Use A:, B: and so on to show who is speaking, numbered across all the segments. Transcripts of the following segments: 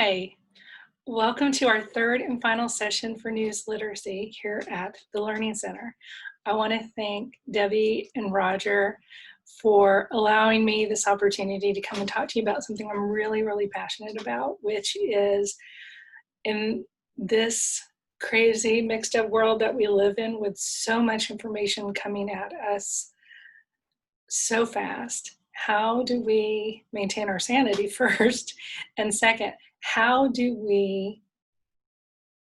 A: Hi, welcome to our third and final session for news literacy here at the Learning Center. I want to thank Debbie and Roger for allowing me this opportunity to come and talk to you about something I'm really passionate about, which is in this crazy mixed up world that we live in with so much information coming at us so fast. How do we maintain our sanity first? And second, how do we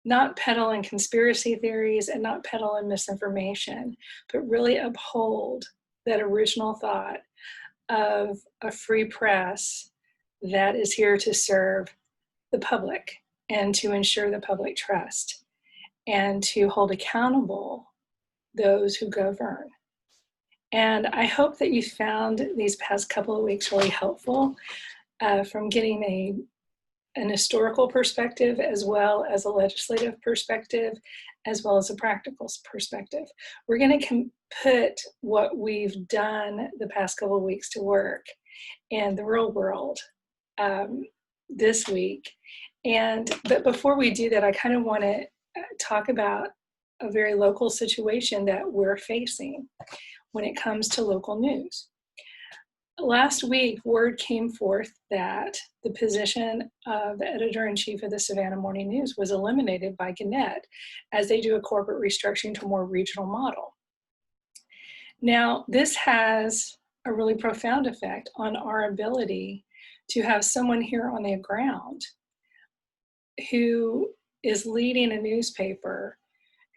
A: not peddle in conspiracy theories and not peddle in misinformation, but really uphold that original thought of a free press that is here to serve the public and to ensure the public trust and to hold accountable those who govern. And I hope that you found these past couple of weeks really helpful from getting an historical perspective as well as a legislative perspective, as well as a practical perspective. We're going to put what we've done the past couple of weeks to work in the real world this week. But before we do that, I kind of want to talk about a very local situation that we're facing when it comes to local news. Last week, word came forth that the position of the editor-in-chief of the Savannah Morning News was eliminated by Gannett as they do a corporate restructuring to a more regional model. Now, this has a really profound effect on our ability to have someone here on the ground who is leading a newspaper,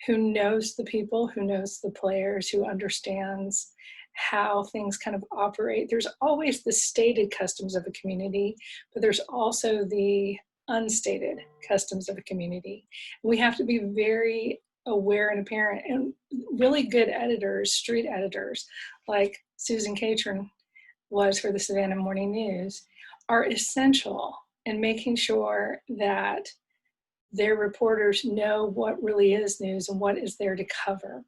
A: who knows the people, who knows the players, who understands how things kind of operate. There's always the stated customs of a community, but there's also the unstated customs of a community. We have to be very aware and apparent, and really good editors, street editors, like Susan Catron was for the Savannah Morning News, are essential in making sure that their reporters know what really is news and what is there to cover.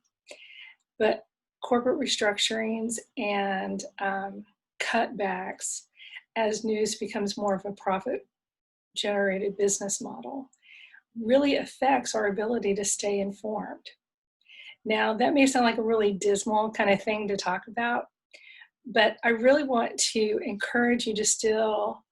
A: But corporate restructurings and cutbacks as news becomes more of a profit-generated business model really affects our ability to stay informed. Now, that may sound like a really dismal kind of thing to talk about, but I really want to encourage you to still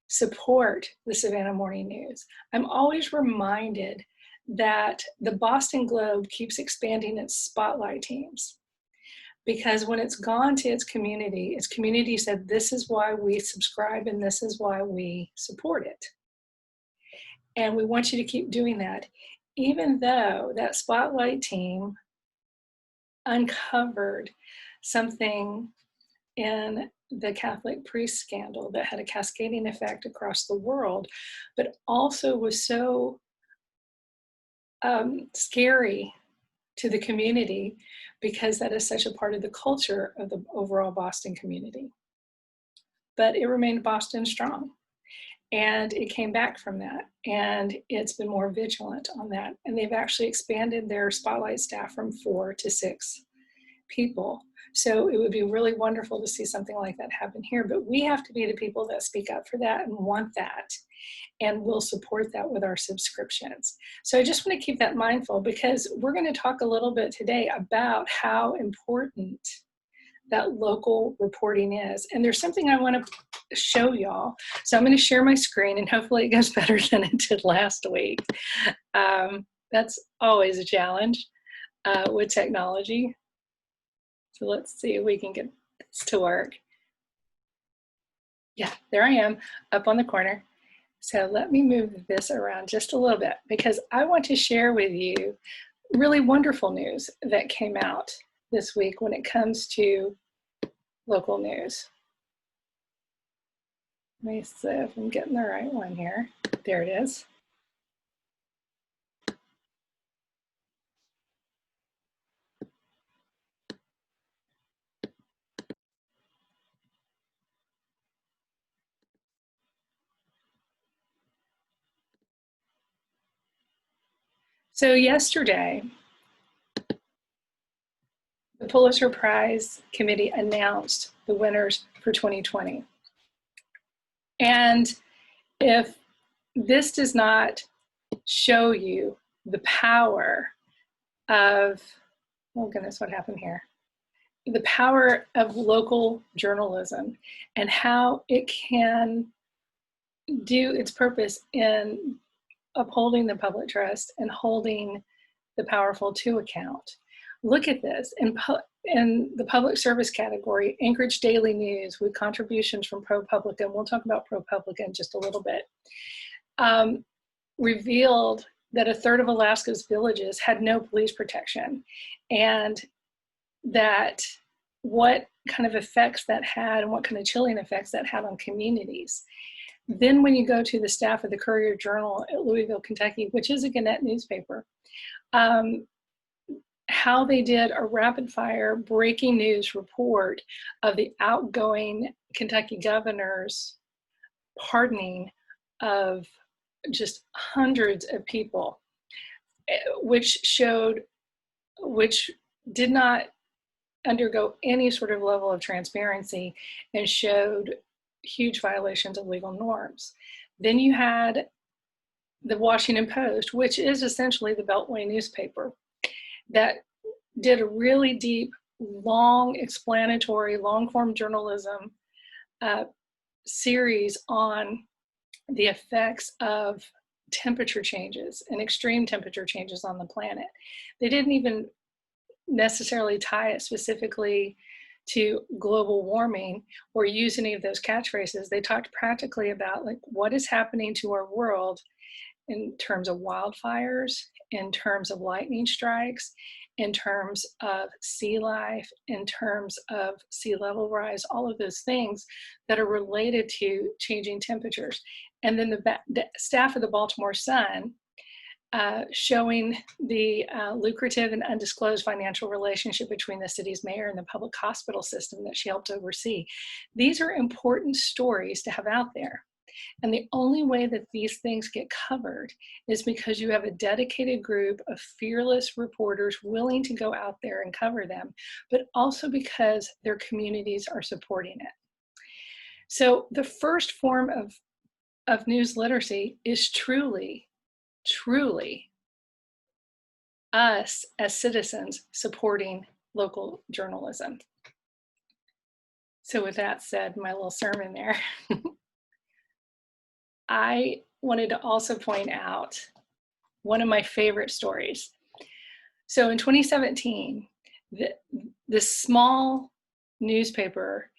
A: support the Savannah Morning News. I'm always reminded that the Boston Globe keeps expanding its spotlight teams, because when it's gone to its community said, this is why we subscribe and this is why we support it. And we want you to keep doing that, even though that spotlight team uncovered something in the Catholic priest scandal that had a cascading effect across the world, but also was so scary to the community because that is such a part of the culture of the overall Boston community. But it remained Boston strong, and it came back from that, and it's been more vigilant on that. And they've actually expanded their spotlight staff from 4 to 6 people. So it would be really wonderful to see something like that happen here, but we have to be the people that speak up for that and want that, and we'll support that with our subscriptions. So I just want to keep that mindful, because we're going to talk a little bit today about how important that local reporting is. And there's something I want to show y'all. So I'm going to share my screen, and hopefully it goes better than it did last week. That's always a challenge with technology. So let's see if we can get this to work. Yeah, there I am up on the corner. So let me move this around just a little bit, because I want to share with you really wonderful news that came out this week when it comes to local news. Let me see if I'm getting the right one here. There it is. So yesterday, the Pulitzer Prize Committee announced the winners for 2020. And if this does not show you the power of, oh goodness, what happened here? The power of local journalism and how it can do its purpose in upholding the public trust and holding the powerful to account. Look at this. In the public service category, Anchorage Daily News with contributions from ProPublica, and we'll talk about ProPublica in just a little bit, revealed that a third of Alaska's villages had no police protection, and that what kind of effects that had and what kind of chilling effects that had on communities. Then when you go to the staff of the Courier-Journal at Louisville, Kentucky, which is a Gannett newspaper, how they did a rapid fire breaking news report of the outgoing Kentucky governor's pardoning of just hundreds of people, which did not undergo any sort of level of transparency and showed huge violations of legal norms. Then you had the Washington Post, which is essentially the Beltway newspaper, that did a really deep, long, explanatory, long-form journalism series on the effects of temperature changes and extreme temperature changes on the planet. They didn't even necessarily tie it specifically to global warming or use any of those catchphrases. They talked practically about like what is happening to our world in terms of wildfires, in terms of lightning strikes, in terms of sea life, in terms of sea level rise, all of those things that are related to changing temperatures. And then the staff of the Baltimore Sun showing the lucrative and undisclosed financial relationship between the city's mayor and the public hospital system that she helped oversee. These are important stories to have out there. And the only way that these things get covered is because you have a dedicated group of fearless reporters willing to go out there and cover them, but also because their communities are supporting it. So the first form of news literacy is truly us as citizens supporting local journalism. So with that said, my little sermon there, I wanted to also point out one of my favorite stories. So in 2017, this small newspaper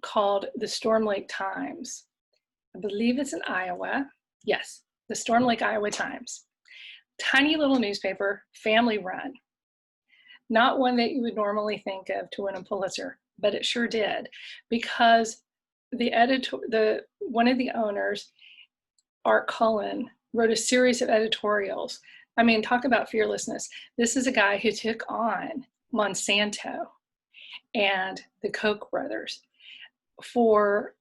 A: called the Storm Lake Times, I believe it's in Iowa. Yes, the Storm Lake, Iowa Times. Tiny little newspaper, family run. Not one that you would normally think of to win a Pulitzer, but it sure did, because one of the owners, Art Cullen, wrote a series of editorials. I mean, talk about fearlessness. This is a guy who took on Monsanto and the Koch brothers for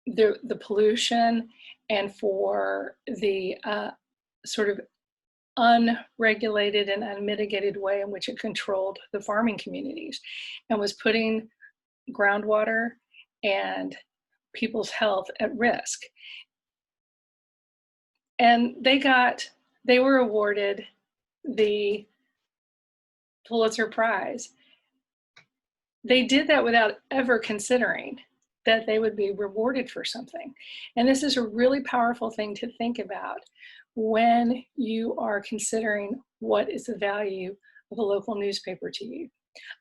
A: the pollution and for the sort of unregulated and unmitigated way in which it controlled the farming communities and was putting groundwater and people's health at risk. And they were awarded the Pulitzer Prize. They did that without ever considering that they would be rewarded for something. And this is a really powerful thing to think about when you are considering what is the value of a local newspaper to you.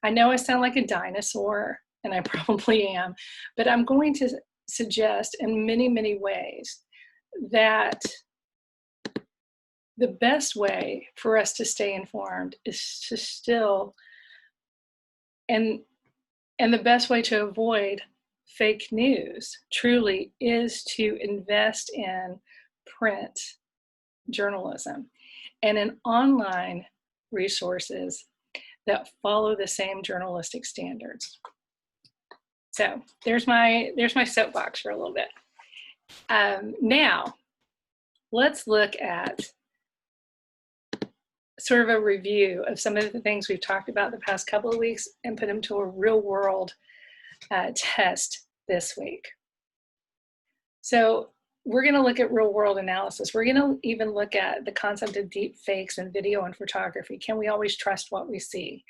A: I know I sound like a dinosaur, and I probably am, but I'm going to suggest in many, many ways that the best way for us to stay informed is to still, and the best way to avoid fake news truly is to invest in print journalism and in online resources that follow the same journalistic standards. So there's my soapbox for a little bit. Now, let's look at sort of a review of some of the things we've talked about the past couple of weeks and put them to a real world test this week. So we're going to look at real world analysis. We're going to even look at the concept of deep fakes in video and photography. Can we always trust what we see?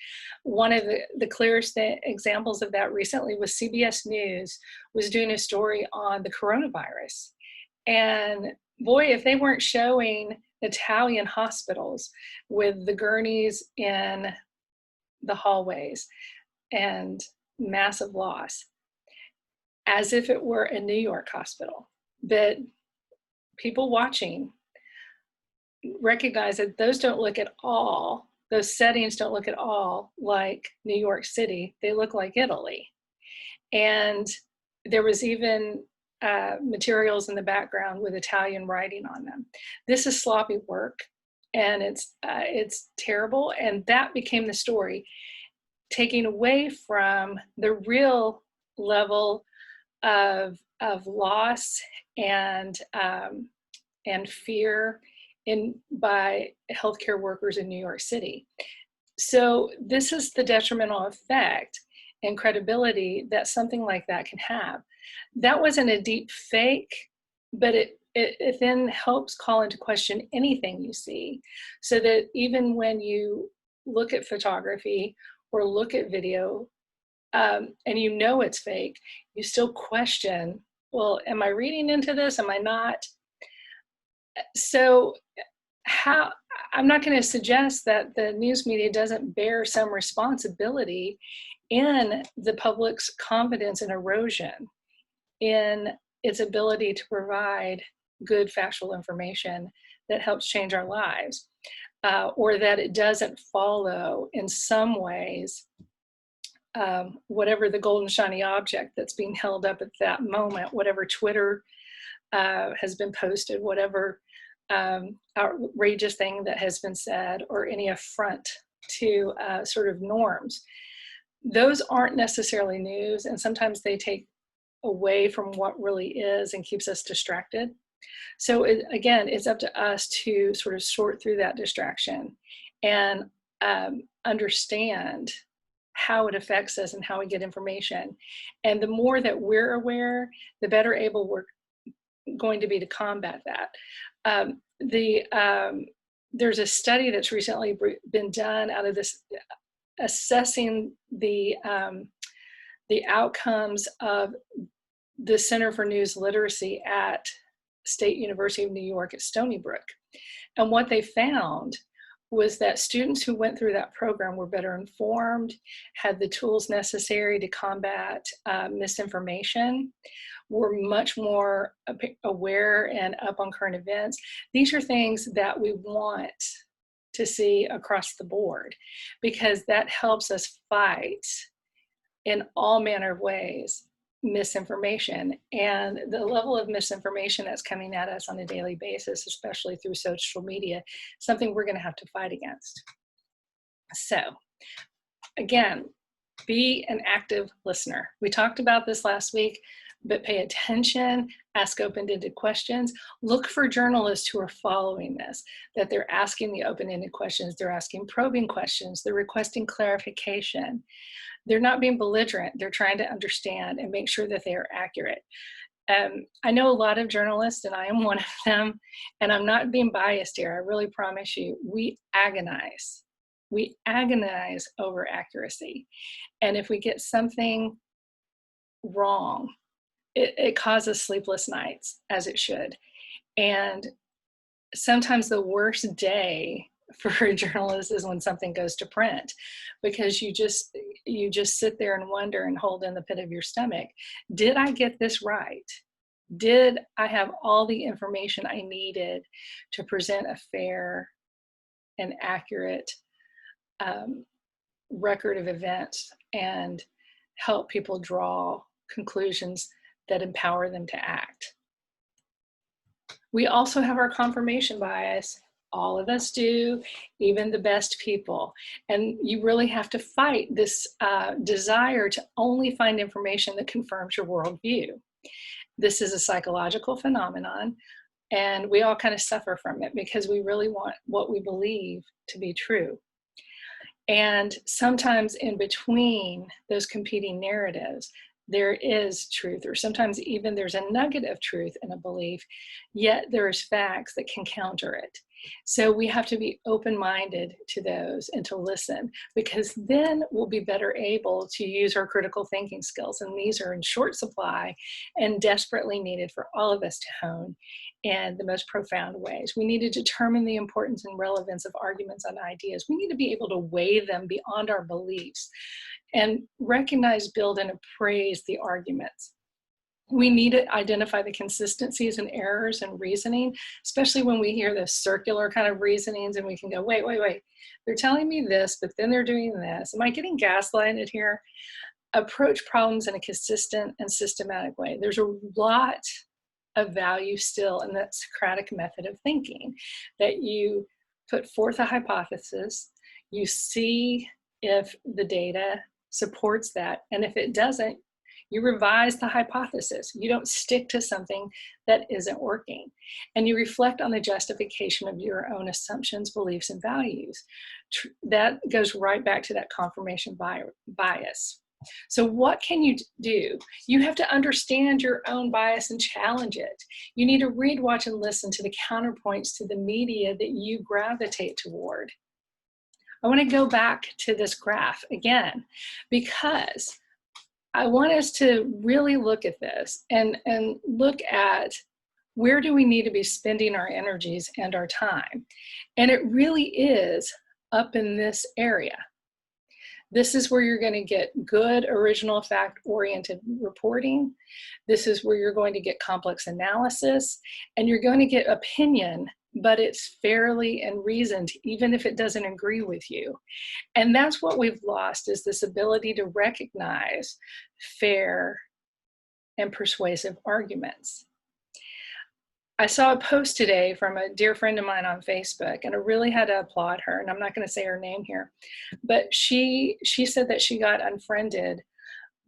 A: One of the clearest examples of that recently was CBS News was doing a story on the coronavirus. And boy, if they weren't showing Italian hospitals with the gurneys in the hallways and massive loss, as if it were a New York hospital. But people watching recognize that those don't look at all, those settings don't look at all like New York City. They look like Italy. And there was even materials in the background with Italian writing on them. This is sloppy work, and it's terrible. And that became the story, taking away from the real level of loss and fear by healthcare workers in New York City. So this is the detrimental effect and credibility that something like that can have. That wasn't a deep fake, but it then helps call into question anything you see, so that even when you look at photography or look at video, and you know it's fake, you still question, well, am I reading into this? Am I not? So I'm not going to suggest that the news media doesn't bear some responsibility in the public's confidence and erosion in its ability to provide good factual information that helps change our lives, or that it doesn't follow in some ways whatever the golden shiny object that's being held up at that moment, whatever Twitter has been posted, whatever outrageous thing that has been said, or any affront to sort of norms. Those aren't necessarily news, and sometimes they take away from what really is and keeps us distracted. So again, it's up to us to sort of sort through that distraction and understand how it affects us and how we get information. And the more that we're aware, the better able we're going to be to combat that. There's a study that's recently been done out of this, assessing the outcomes of the Center for News Literacy at State University of New York at Stony Brook. And what they found was that students who went through that program were better informed, had the tools necessary to combat misinformation, were much more aware and up on current events. These are things that we want to see across the board, because that helps us fight in all manner of ways misinformation. And the level of misinformation that's coming at us on a daily basis, especially through social media, something we're going to have to fight against. So again, be an active listener. We talked about this last week, but pay attention, ask open-ended questions. Look for journalists who are following this, that they're asking the open-ended questions, they're asking probing questions, they're requesting clarification. They're not being belligerent, they're trying to understand and make sure that they are accurate. I know a lot of journalists, and I am one of them, and I'm not being biased here, I really promise you, we agonize. We agonize over accuracy. And if we get something wrong, it causes sleepless nights, as it should. And sometimes the worst day for a journalist is when something goes to print, because you just sit there and wonder and hold in the pit of your stomach. Did I get this right? Did I have all the information I needed to present a fair and accurate record of events and help people draw conclusions that empower them to act? We also have our confirmation bias. All of us do, even the best people. And you really have to fight this desire to only find information that confirms your worldview. This is a psychological phenomenon, and we all kind of suffer from it because we really want what we believe to be true. And sometimes in between those competing narratives, there is truth, or sometimes even there's a nugget of truth in a belief, yet there's facts that can counter it. So we have to be open-minded to those and to listen, because then we'll be better able to use our critical thinking skills. And these are in short supply and desperately needed for all of us to hone in the most profound ways. We need to determine the importance and relevance of arguments and ideas. We need to be able to weigh them beyond our beliefs and recognize, build, and appraise the arguments. We need to identify the consistencies and errors in reasoning, especially when we hear the circular kind of reasonings and we can go, wait, they're telling me this, but then they're doing this. Am I getting gaslighted here? Approach problems in a consistent and systematic way. There's a lot of value still in that Socratic method of thinking, that you put forth a hypothesis, you see if the data supports that, and if it doesn't, you revise the hypothesis. You don't stick to something that isn't working. And you reflect on the justification of your own assumptions, beliefs, and values. That goes right back to that confirmation bias. So what can you do? You have to understand your own bias and challenge it. You need to read, watch, and listen to the counterpoints to the media that you gravitate toward. I want to go back to this graph again, because I want us to really look at this and look at where do we need to be spending our energies and our time. And it really is up in this area. This is where you're going to get good, original, fact-oriented reporting. This is where you're going to get complex analysis, and you're going to get opinion, but it's fairly and reasoned, even if it doesn't agree with you. And that's what we've lost, is this ability to recognize fair and persuasive arguments. I saw a post today from a dear friend of mine on Facebook, and I really had to applaud her, and I'm not going to say her name here, but she said that she got unfriended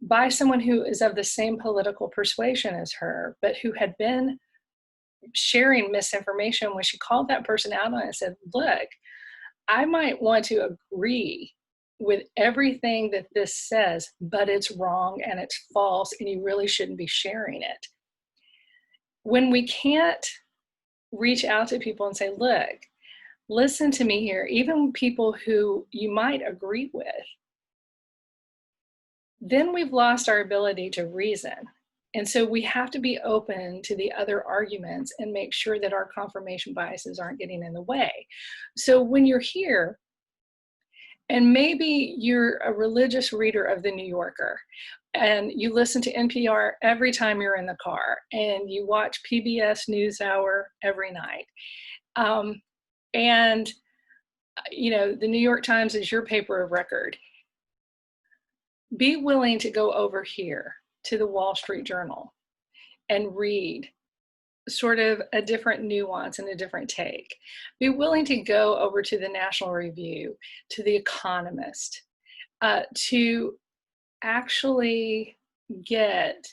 A: by someone who is of the same political persuasion as her, but who had been sharing misinformation. When she called that person out on it and said, look, I might want to agree with everything that this says, but it's wrong and it's false, and you really shouldn't be sharing it. When we can't reach out to people and say, look, listen to me here, even people who you might agree with, then we've lost our ability to reason. And so we have to be open to the other arguments and make sure that our confirmation biases aren't getting in the way. So when you're here, and maybe you're a religious reader of the New Yorker, and you listen to NPR every time you're in the car, and you watch PBS NewsHour every night. And, you know, the New York Times is your paper of record. Be willing to go over here to the Wall Street Journal and read sort of a different nuance and a different take. Be willing to go over to the National Review, to the Economist, to actually get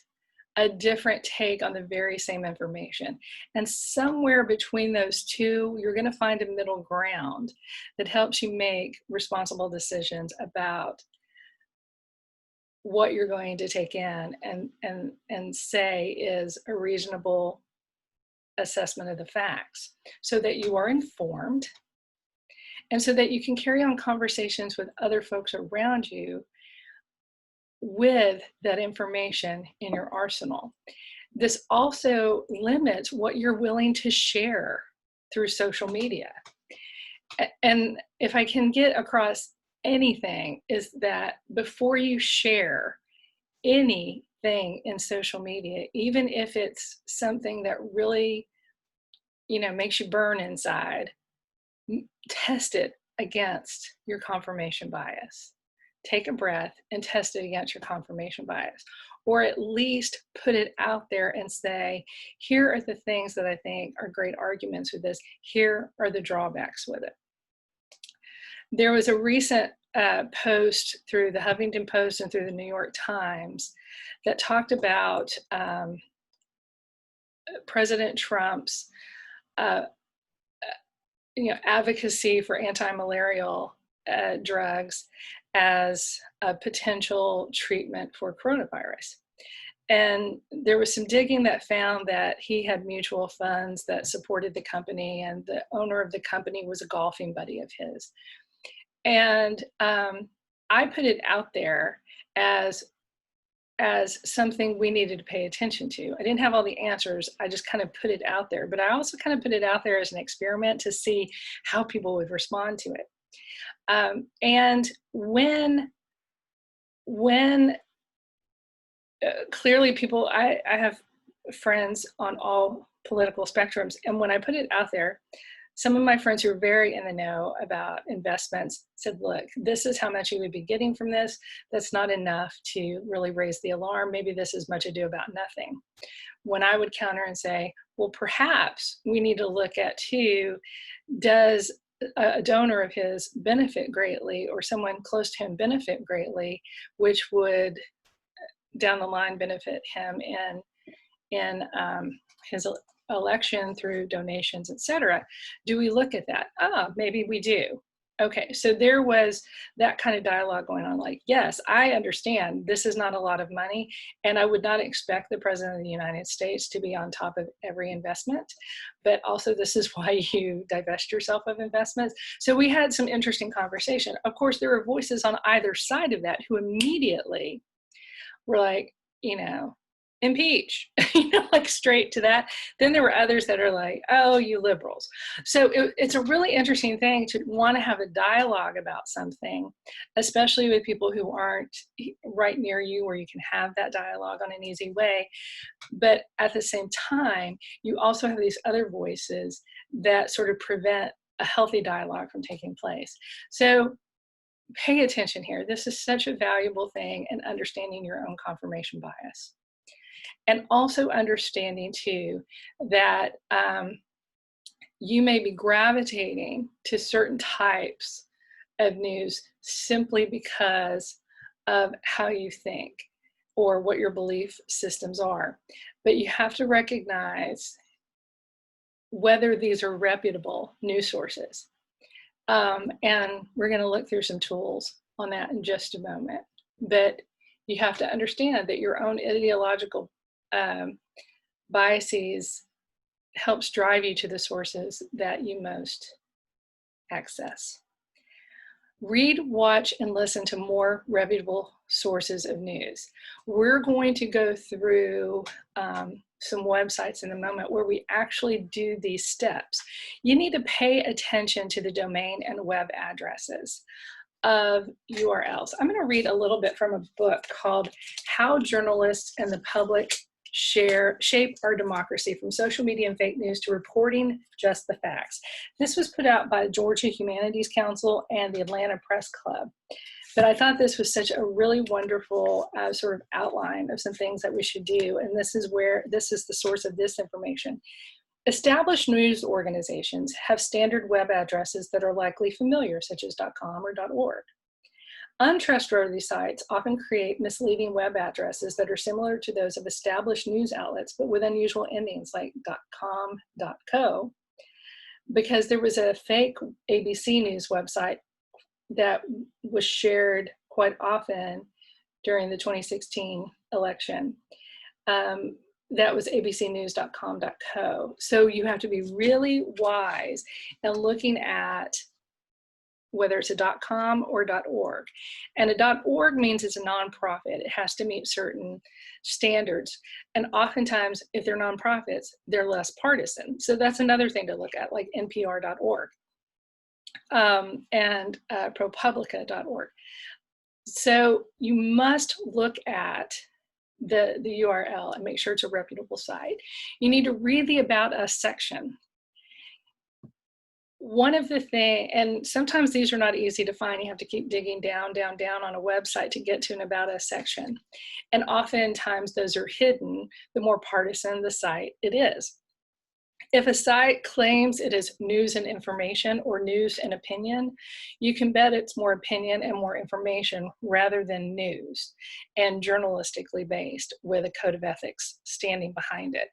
A: a different take on the very same information. And somewhere between those two, you're going to find a middle ground that helps you make responsible decisions about what you're going to take in and say is a reasonable assessment of the facts, so that you are informed and so that you can carry on conversations with other folks around you with that information in your arsenal. This also limits what you're willing to share through social media. And if I can get across anything, is that before you share anything in social media, even if it's something that really, you know, makes you burn inside, test it against your confirmation bias. Take a breath and test it against your confirmation bias, or at least put it out there and say, here are the things that I think are great arguments with this. Here are the drawbacks with it. There was a recent post through the Huffington Post and through the New York Times that talked about President Trump's advocacy for anti-malarial drugs as a potential treatment for coronavirus. And there was some digging that found that he had mutual funds that supported the company, and the owner of the company was a golfing buddy of his. And I put it out there as something we needed to pay attention to. I didn't have all the answers. I just kind of put it out there, but I also kind of put it out there as an experiment to see how people would respond to it. And when clearly people, I have friends on all political spectrums, and when I put it out there, some of my friends who are very in the know about investments said, look, this is how much you would be getting from this. That's not enough to really raise the alarm. Maybe this is much ado about nothing. When I would counter and say, well, perhaps we need to look at too, does a donor of his benefit greatly, or someone close to him benefit greatly, which would down the line benefit him in his election through donations, etc. Do we look at that? Maybe we do. Okay, so there was that kind of dialogue going on, like, yes, I understand this is not a lot of money, and I would not expect the President of the United States to be on top of every investment, but also this is why you divest yourself of investments. So we had some interesting conversation. Of course, there are voices on either side of that who immediately were like, impeach, like straight to that. Then there were others that are like, oh, you liberals. So it's a really interesting thing to want to have a dialogue about something, especially with people who aren't right near you where you can have that dialogue on an easy way. But at the same time, you also have these other voices that sort of prevent a healthy dialogue from taking place. So pay attention here. This is such a valuable thing in understanding your own confirmation bias. And also understanding too that you may be gravitating to certain types of news simply because of how you think or what your belief systems are. But you have to recognize whether these are reputable news sources. And we're going to look through some tools on that in just a moment. But you have to understand that your own ideological biases helps drive you to the sources that you most access. Read, watch, and listen to more reputable sources of news. We're going to go through some websites in a moment where we actually do these steps. You need to pay attention to the domain and web addresses of URLs. I'm going to read a little bit from a book called How Journalists and the Public Shape Our Democracy, From Social Media and Fake News to Reporting Just the Facts. This was put out by Georgia Humanities Council and the Atlanta Press Club. But I thought this was such a really wonderful sort of outline of some things that we should do. And this is the source of this information. Established news organizations have standard web addresses that are likely familiar, such as .com or .org. Untrustworthy sites often create misleading web addresses that are similar to those of established news outlets, but with unusual endings like .com, .co, because there was a fake ABC News website that was shared quite often during the 2016 election. That was abcnews.com.co. So you have to be really wise in looking at whether it's a .com or .org. And a .org means it's a nonprofit. It has to meet certain standards. And oftentimes, if they're nonprofits, they're less partisan. So that's another thing to look at, like npr.org and ProPublica.org. So you must look at the URL and make sure it's a reputable site. You need to read the About Us section. One of the things, and sometimes these are not easy to find, you have to keep digging down on a website to get to an About Us section. And oftentimes those are hidden, the more partisan the site it is. If a site claims it is news and information or news and opinion, you can bet it's more opinion and more information rather than news and journalistically based with a code of ethics standing behind it.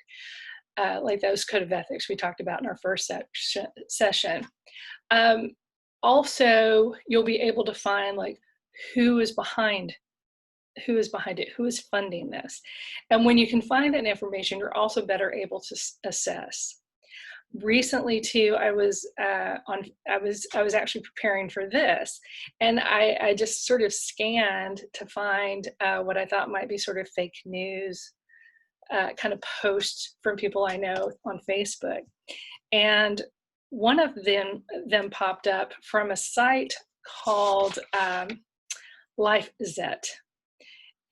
A: Like those code of ethics we talked about in our first session. Also, you'll be able to find like who is behind who is behind it, who is funding this. And when you can find that information, you're also better able to assess. Recently too, I was actually preparing for this, and I just sort of scanned to find what I thought might be sort of fake news kind of posts from people I know on Facebook. And one of them popped up from a site called LifeZet.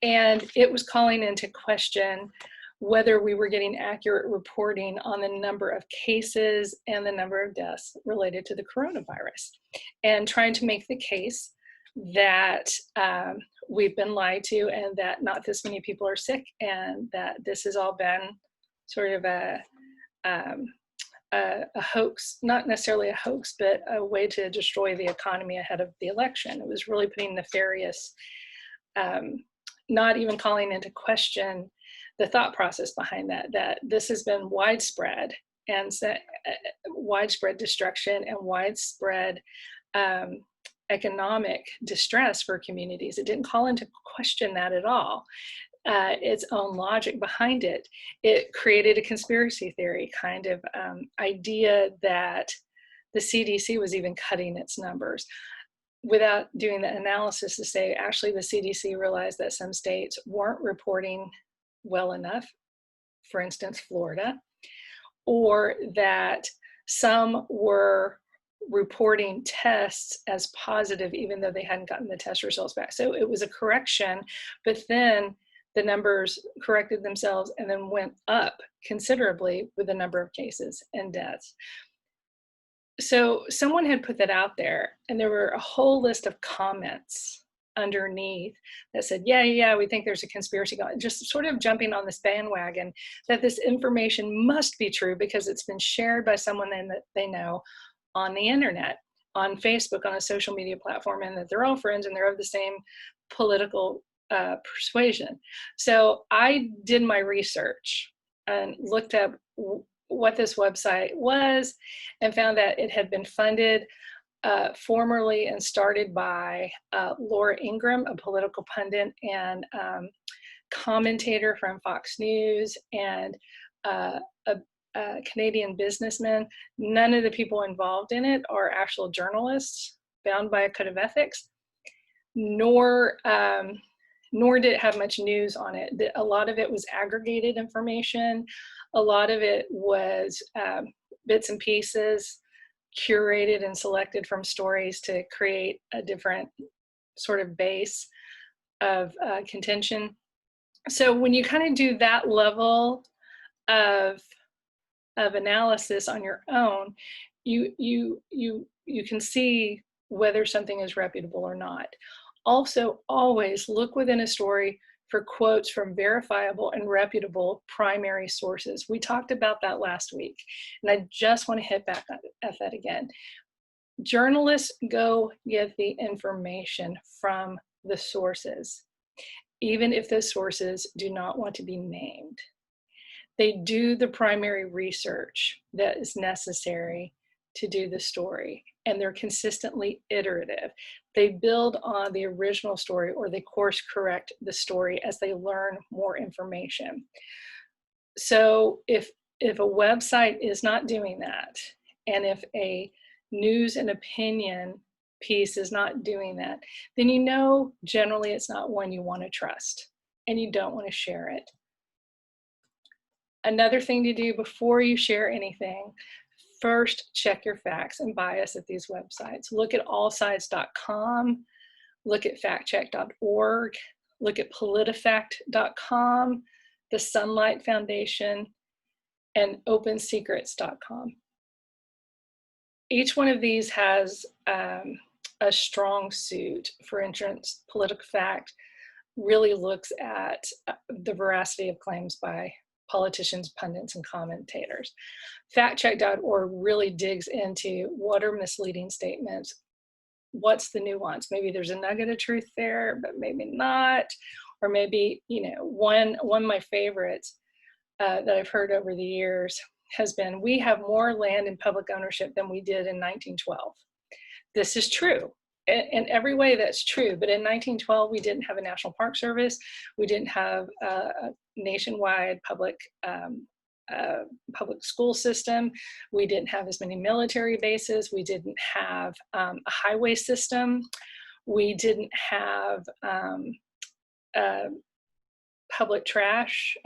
A: And it was calling into question whether we were getting accurate reporting on the number of cases and the number of deaths related to the coronavirus, and trying to make the case that we've been lied to, and that not this many people are sick, and that this has all been sort of a hoax, not necessarily a hoax, but a way to destroy the economy ahead of the election. It was really putting nefarious, not even calling into question the thought process behind that this has been widespread, and widespread destruction and widespread economic distress for communities. It didn't call into question that at all. Its own logic behind it. It created a conspiracy theory kind of idea that the CDC was even cutting its numbers, without doing the analysis to say, actually, the CDC realized that some states weren't reporting well enough, for instance, Florida, or that some were reporting tests as positive even though they hadn't gotten the test results back. So it was a correction, but then the numbers corrected themselves and then went up considerably with the number of cases and deaths. So someone had put that out there, and there were a whole list of comments underneath that said, yeah, we think there's a conspiracy going, just sort of jumping on this bandwagon that this information must be true because it's been shared by someone that they know on the internet, on Facebook, on a social media platform, and that they're all friends and they're of the same political persuasion. So I did my research and looked up what this website was, and found that it had been funded formerly and started by Laura Ingraham, a political pundit and commentator from Fox News, and a Canadian businessman. None of the people involved in it are actual journalists bound by a code of ethics, nor did it have much news on it. A lot of it was aggregated information. A lot of it was bits and pieces curated and selected from stories to create a different sort of base of contention. So when you kind of do that level of analysis on your own, you can see whether something is reputable or not. Also, always look within a story for quotes from verifiable and reputable primary sources. We talked about that last week, and I just want to hit back at that again. Journalists go get the information from the sources, even if those sources do not want to be named. They do the primary research that is necessary to do the story, and they're consistently iterative. They build on the original story, or they course correct the story as they learn more information. So if a website is not doing that, and if a news and opinion piece is not doing that, then you know generally it's not one you want to trust, and you don't want to share it. Another thing to do before you share anything, first check your facts and bias at these websites. Look at allsides.com, look at factcheck.org, look at politifact.com, the Sunlight Foundation, and opensecrets.com. Each one of these has a strong suit. For instance, PolitiFact really looks at the veracity of claims by politicians, pundits, and commentators. Factcheck.org really digs into what are misleading statements, what's the nuance. Maybe there's a nugget of truth there, but maybe not. Or maybe, one of my favorites that I've heard over the years has been, we have more land in public ownership than we did in 1912. This is true. in every way that's true. But in 1912, we didn't have a National Park Service. We didn't have a nationwide public school system. We didn't have as many military bases. We didn't have a highway system. We didn't have public trash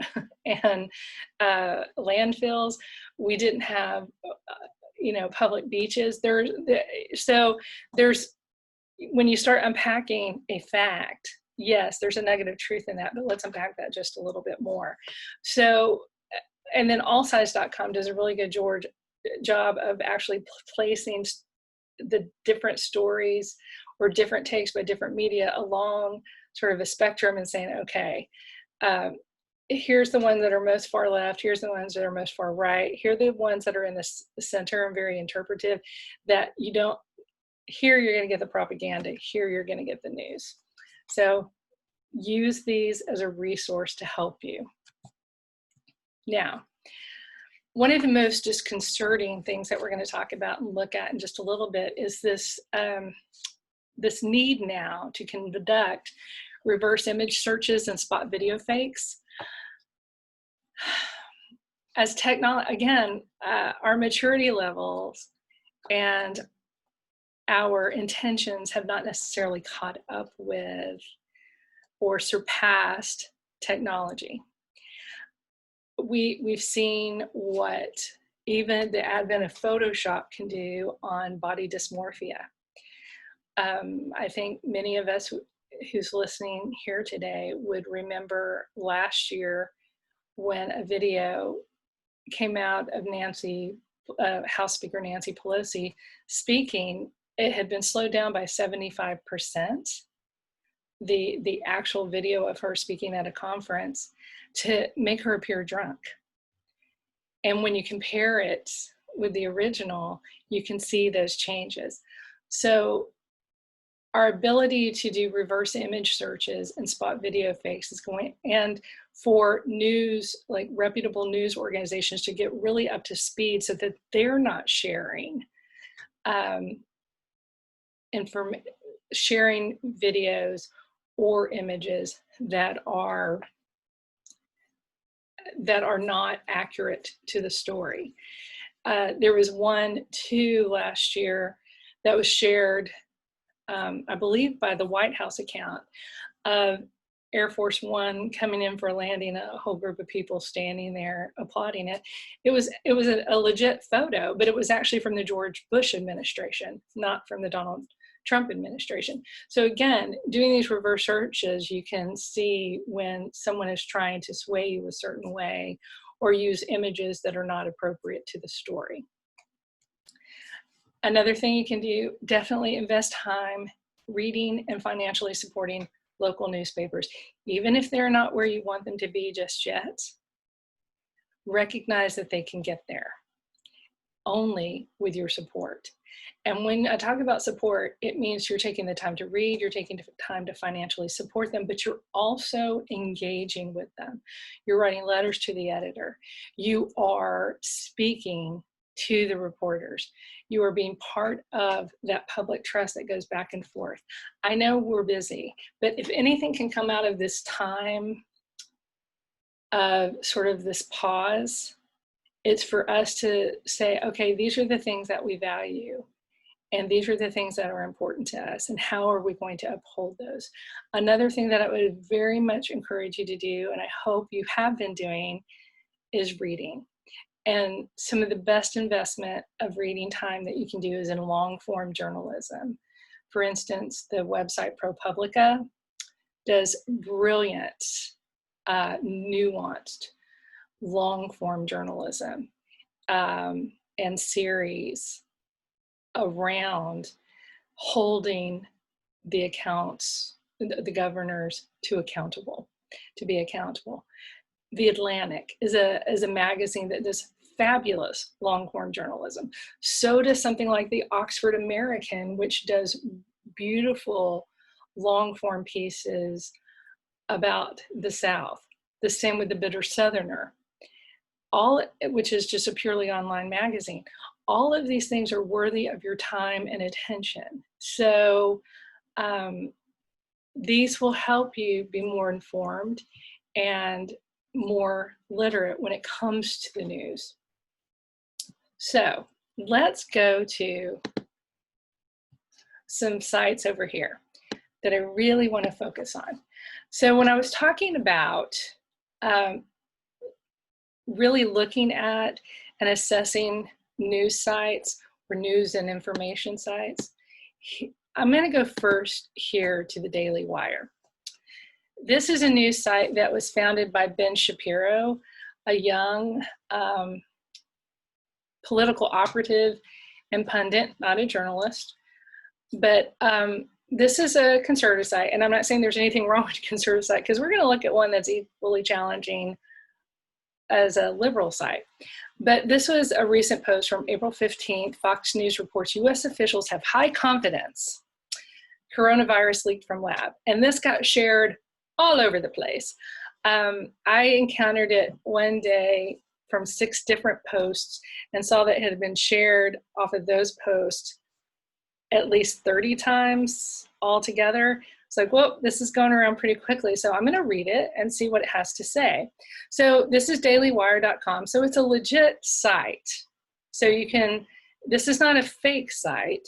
A: and landfills. We didn't have, public beaches. So there's, when you start unpacking a fact, yes, there's a negative truth in that, but let's unpack that just a little bit more. So, and then allsides.com does a really good job of actually placing the different stories or different takes by different media along sort of a spectrum and saying, okay, here's the ones that are most far left, here's the ones that are most far right, here are the ones that are in the center and very interpretive, that you don't, here you're going to get the propaganda, here you're going to get the news. So use these as a resource to help you. Now, one of the most disconcerting things that we're going to talk about and look at in just a little bit is this, this need now to conduct reverse image searches and spot video fakes. As technology, again, our maturity levels and our intentions have not necessarily caught up with or surpassed technology. We've seen what even the advent of Photoshop can do on body dysmorphia. I think many of us who's listening here today would remember last year when a video came out of House Speaker Nancy Pelosi speaking. It had been slowed down by 75%, the actual video of her speaking at a conference, to make her appear drunk. And when you compare it with the original, you can see those changes. So our ability to do reverse image searches and spot video fakes is going, and for news, like reputable news organizations, to get really up to speed so that they're not sharing sharing videos or images that are not accurate to the story. There was two last year that was shared, I believe, by the White House account of Air Force One coming in for a landing, a whole group of people standing there applauding it. It was a legit photo, but it was actually from the George Bush administration, not from the Donald Trump administration. So again, doing these reverse searches, you can see when someone is trying to sway you a certain way or use images that are not appropriate to the story. Another thing you can do, definitely invest time reading and financially supporting local newspapers, even if they're not where you want them to be just yet. Recognize that they can get there only with your support. And when I talk about support, it means you're taking the time to read, you're taking the time to financially support them, but you're also engaging with them. You're writing letters to the editor. You are speaking to the reporters. You are being part of that public trust that goes back and forth. I know we're busy, but if anything can come out of this time of sort of this pause, it's for us to say, okay, these are the things that we value, and these are the things that are important to us, and how are we going to uphold those? Another thing that I would very much encourage you to do, and I hope you have been doing, is reading. And some of the best investment of reading time that you can do is in long form journalism. For instance, the website ProPublica does brilliant, nuanced, long form journalism and series around holding the accounts, the governors to be accountable. The Atlantic is a magazine that does fabulous long-form journalism. So does something like the Oxford American, which does beautiful long-form pieces about the South. The same with the Bitter Southerner, which is just a purely online magazine. All of these things are worthy of your time and attention. So these will help you be more informed and more literate when it comes to the news. So let's go to some sites over here that I really want to focus on. So when I was talking about really looking at and assessing news sites or news and information sites, I'm going to go first here to the Daily Wire. This is a news site that was founded by Ben Shapiro, a young political operative and pundit, not a journalist. But this is a conservative site, and I'm not saying there's anything wrong with a conservative site, because we're going to look at one that's equally challenging as a liberal site. But this was a recent post from April 15th. Fox News reports U.S. officials have high confidence coronavirus leaked from lab. And this got shared all over the place. I encountered it one day from 6 different posts and saw that it had been shared off of those posts at least 30 times altogether. It's like, well, this is going around pretty quickly. So I'm going to read it and see what it has to say. So this is dailywire.com. So it's a legit site. So you can, this is not a fake site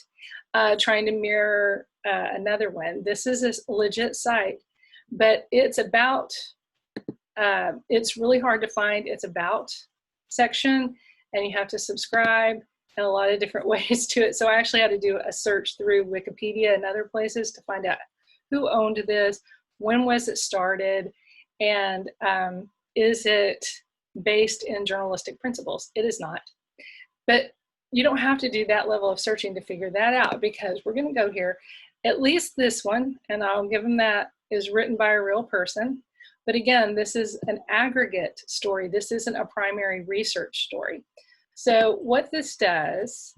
A: trying to mirror another one. This is a legit site, but it's about, it's really hard to find its about section, and you have to subscribe and a lot of different ways to it. So I actually had to do a search through Wikipedia and other places to find out who owned this, when was it started, and is it based in journalistic principles? It is not. But you don't have to do that level of searching to figure that out, because we're going to go here. At least this one, and I'll give them that, is written by a real person. But again, this is an aggregate story. This isn't a primary research story. So what this does,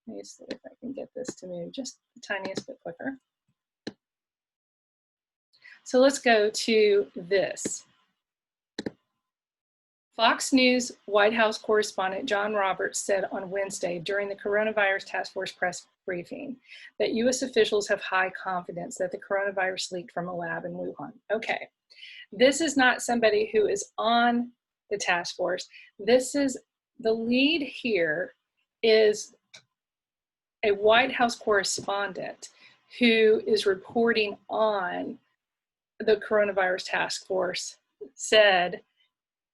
A: let me see if I can get this to move just the tiniest bit quicker. So let's go to this. Fox News White House correspondent John Roberts said on Wednesday during the Coronavirus Task Force press briefing that U.S. officials have high confidence that the coronavirus leaked from a lab in Wuhan. Okay, this is not somebody who is on the task force. This is, the lead here is a White House correspondent who is reporting on the coronavirus task force, said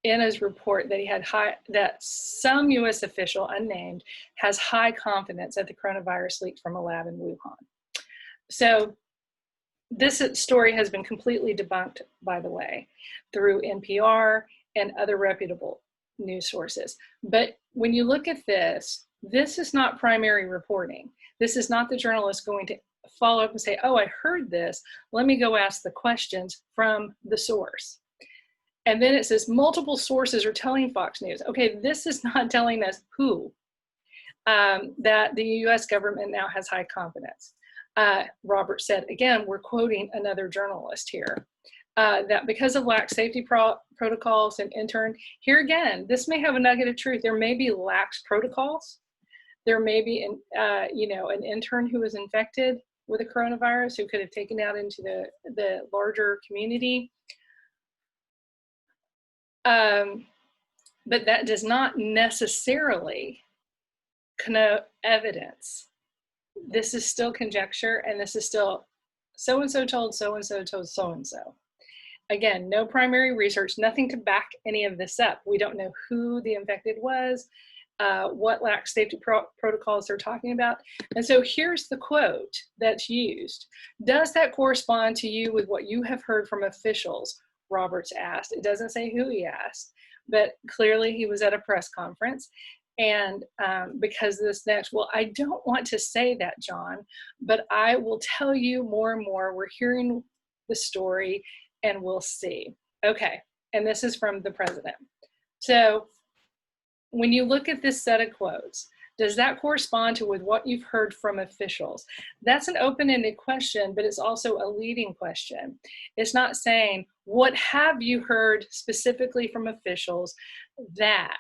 A: in his report that he had that some U.S. official, unnamed, has high confidence that the coronavirus leaked from a lab in Wuhan. So this story has been completely debunked, by the way, through NPR and other reputable news sources. But when you look at this, this is not primary reporting. This is not the journalist going to follow up and say, oh, I heard this. Let me go ask the questions from the source. And then it says multiple sources are telling Fox News. Okay, this is not telling us who, that the US government now has high confidence. Robert said, again, we're quoting another journalist here, that because of lax safety protocols and intern, here again, this may have a nugget of truth. There may be lax protocols. There may be an intern who was infected with a coronavirus who could have taken out into the larger community. But that does not necessarily connote evidence. This is still conjecture, and this is still so-and-so told so-and-so told so-and-so. Again, no primary research, nothing to back any of this up. We don't know who the infected was, what lax safety protocols they're talking about. And so here's the quote that's used. Does that correspond to you with what you have heard from officials? Roberts asked. It doesn't say who he asked, but clearly he was at a press conference. And because this next, well, I don't want to say that, John, but I will tell you more and more. We're hearing the story and we'll see. Okay, and this is from the president. So when you look at this set of quotes, does that correspond to with what you've heard from officials? That's an open-ended question, but it's also a leading question. It's not saying, what have you heard specifically from officials that?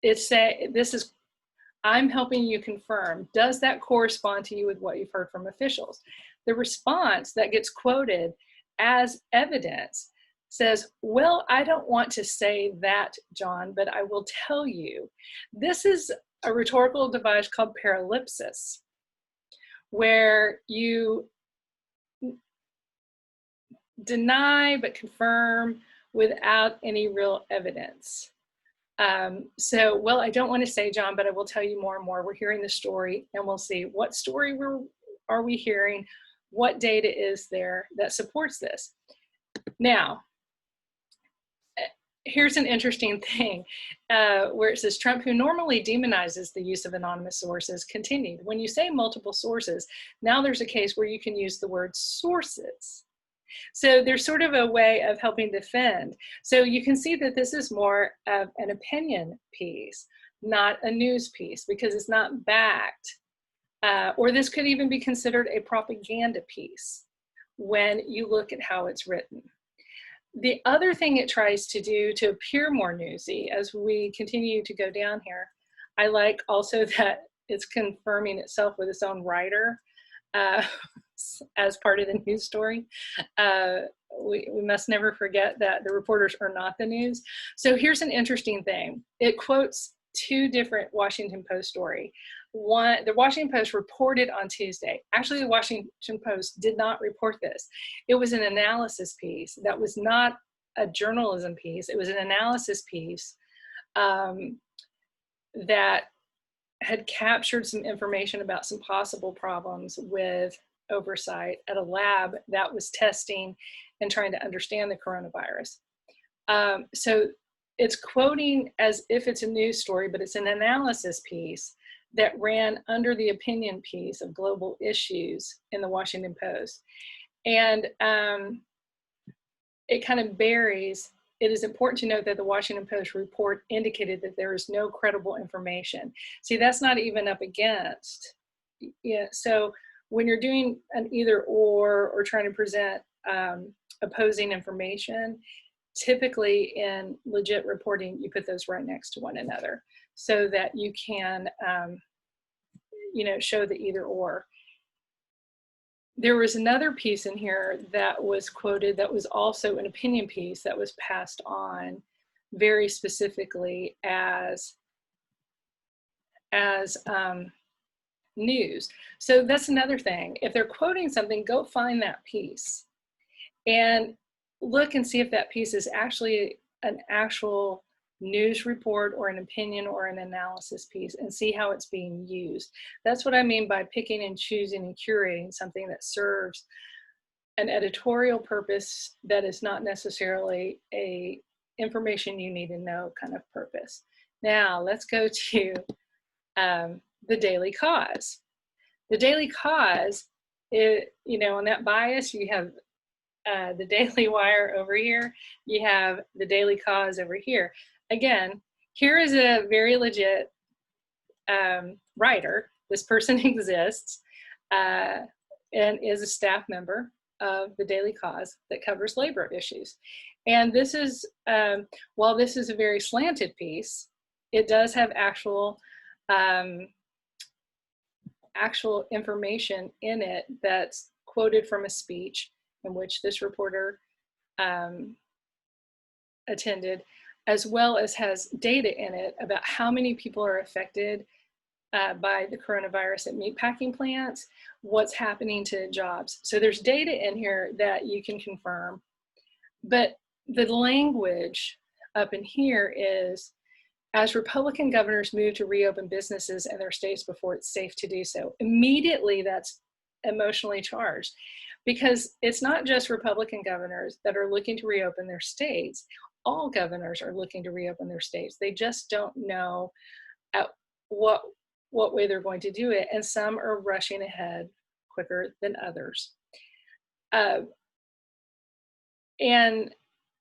A: It's saying, this is I'm helping you confirm, does that correspond to you with what you've heard from officials? The response that gets quoted as evidence says, well, I don't want to say that, John, but I will tell you. This is a rhetorical device called paralipsis, where you deny but confirm without any real evidence. Well, I don't want to say, John, but I will tell you more and more. We're hearing the story, and we'll see what story are we hearing, what data is there that supports this. Now, here's an interesting thing where it says Trump, who normally demonizes the use of anonymous sources, continued. When you say multiple sources, now there's a case where you can use the word sources. So there's sort of a way of helping defend. So you can see that this is more of an opinion piece, not a news piece, because it's not backed. Or this could even be considered a propaganda piece when you look at how it's written. The other thing it tries to do to appear more newsy as we continue to go down here, I like also that it's confirming itself with its own writer as part of the news story. We must never forget that the reporters are not the news. So here's an interesting thing. It quotes two different Washington Post story. One, the Washington Post reported on Tuesday. Actually, the Washington Post did not report this. It was an analysis piece that was not a journalism piece. It was an analysis piece that had captured some information about some possible problems with oversight at a lab that was testing and trying to understand the coronavirus. So it's quoting as if it's a news story, but it's an analysis piece that ran under the opinion piece of global issues in the Washington Post. And it kind of buries, it is important to note that the Washington Post report indicated that there is no credible information. See, that's not even up against. Yeah, so when you're doing an either or trying to present opposing information, typically in legit reporting, you put those right next to one another so that you can, show the either or. There was another piece in here that was quoted that was also an opinion piece that was passed on very specifically as news. So that's another thing. If they're quoting something, go find that piece and look and see if that piece is actually an actual news report or an opinion or an analysis piece, and see how it's being used. That's what I mean by picking and choosing and curating something that serves an editorial purpose that is not necessarily a information you need to know kind of purpose. Now let's go to the Daily Cause. The Daily Cause, on that bias, you have the Daily Wire over here, you have the Daily Cause over here. Again, here is a very legit writer. This person exists and is a staff member of the Daily Cause that covers labor issues. And this is, while this is a very slanted piece, it does have actual information in it that's quoted from a speech in which this reporter attended, as well as has data in it about how many people are affected by the coronavirus at meatpacking plants, what's happening to jobs. So there's data in here that you can confirm, but the language up in here is, as Republican governors move to reopen businesses in their states before it's safe to do so. Immediately that's emotionally charged, because it's not just Republican governors that are looking to reopen their states. All governors are looking to reopen their states. They just don't know at what way they're going to do it, and some are rushing ahead quicker than others. And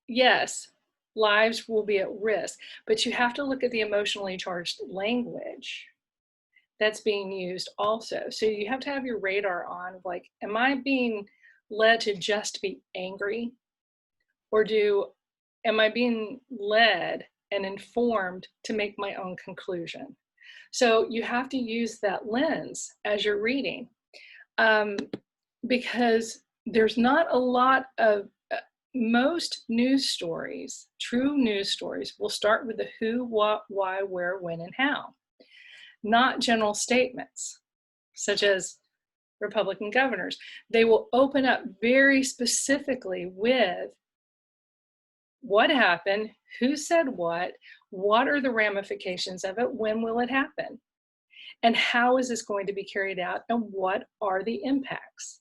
A: yes, lives will be at risk, but you have to look at the emotionally charged language that's being used also. So you have to have your radar on, like, am I being led to just be angry, or am I being led and informed to make my own conclusion? So you have to use that lens as you're reading, because there's not a lot of, most news stories, true news stories, will start with the who, what, why, where, when, and how, not general statements, such as Republican governors. They will open up very specifically with what happened, who said what are the ramifications of it, when will it happen, and how is this going to be carried out, and what are the impacts,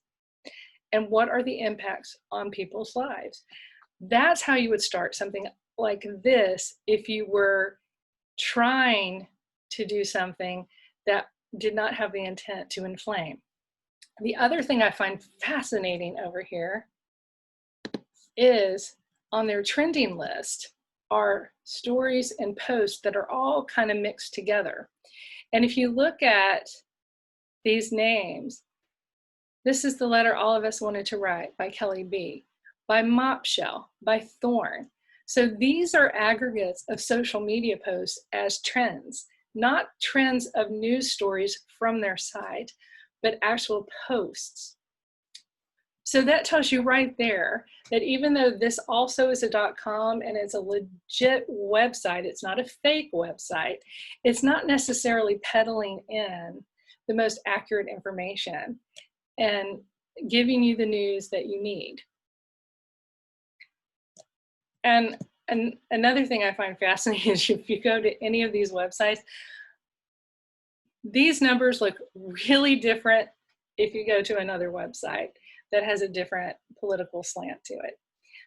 A: and what are the impacts on people's lives. That's how you would start something like this if you were trying to do something that did not have the intent to inflame. The other thing I find fascinating over here is on their trending list are stories and posts that are all kind of mixed together. And if you look at these names, this is the letter all of us wanted to write by Kelly B, by Mopshell, by Thorn. So these are aggregates of social media posts as trends, not trends of news stories from their site, but actual posts. So that tells you right there that even though this also is a .com and it's a legit website, it's not a fake website, it's not necessarily peddling in the most accurate information and giving you the news that you need. And another thing I find fascinating is if you go to any of these websites, these numbers look really different if you go to another website that has a different political slant to it.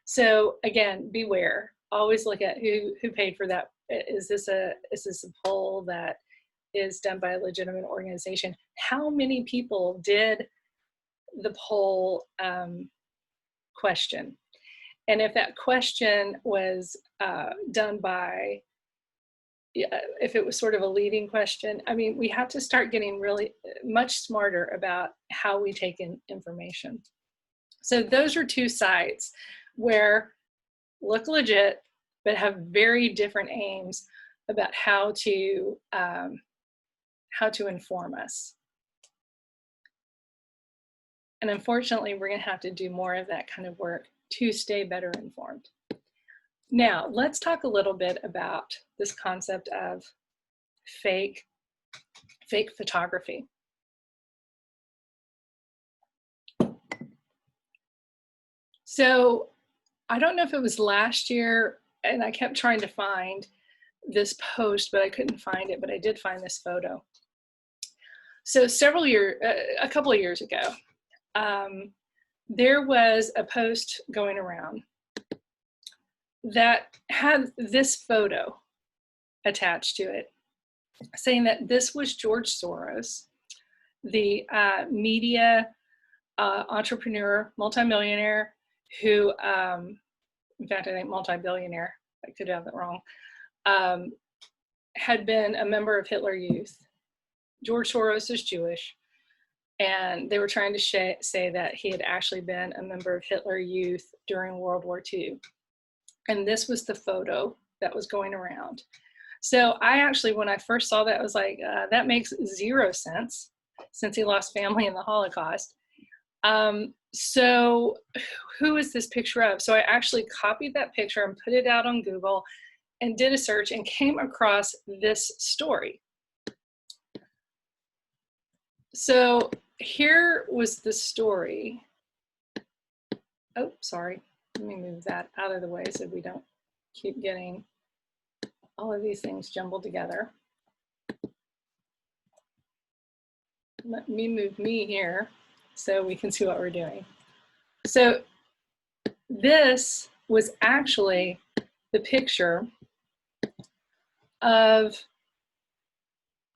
A: So again, beware. Always look at who paid for that. Is this a poll that is done by a legitimate organization? How many people did the poll question? And if that question was done by, if it was sort of a leading question, I mean, we have to start getting really much smarter about how we take in information. So those are two sites where look legit, but have very different aims about how to inform us. And unfortunately, we're going to have to do more of that kind of work to stay better informed. Now, let's talk a little bit about this concept of fake photography. So I don't know if it was last year, and I kept trying to find this post, but I couldn't find it, but I did find this photo. So a couple of years ago, there was a post going around that had this photo attached to it, saying that this was George Soros, the media entrepreneur, multimillionaire, who, in fact, I think multi-billionaire, I could have that wrong, had been a member of Hitler Youth. George Soros is Jewish, and they were trying to say that he had actually been a member of Hitler Youth during World War II. And this was the photo that was going around. So I actually, when I first saw that, I was like, that makes zero sense since he lost family in the Holocaust. So who is this picture of? So I actually copied that picture and put it out on Google and did a search and came across this story. So here was the story. Oh, sorry. Let me move that out of the way so we don't keep getting all of these things jumbled together. Let me move me here so we can see what we're doing. So this was actually the picture of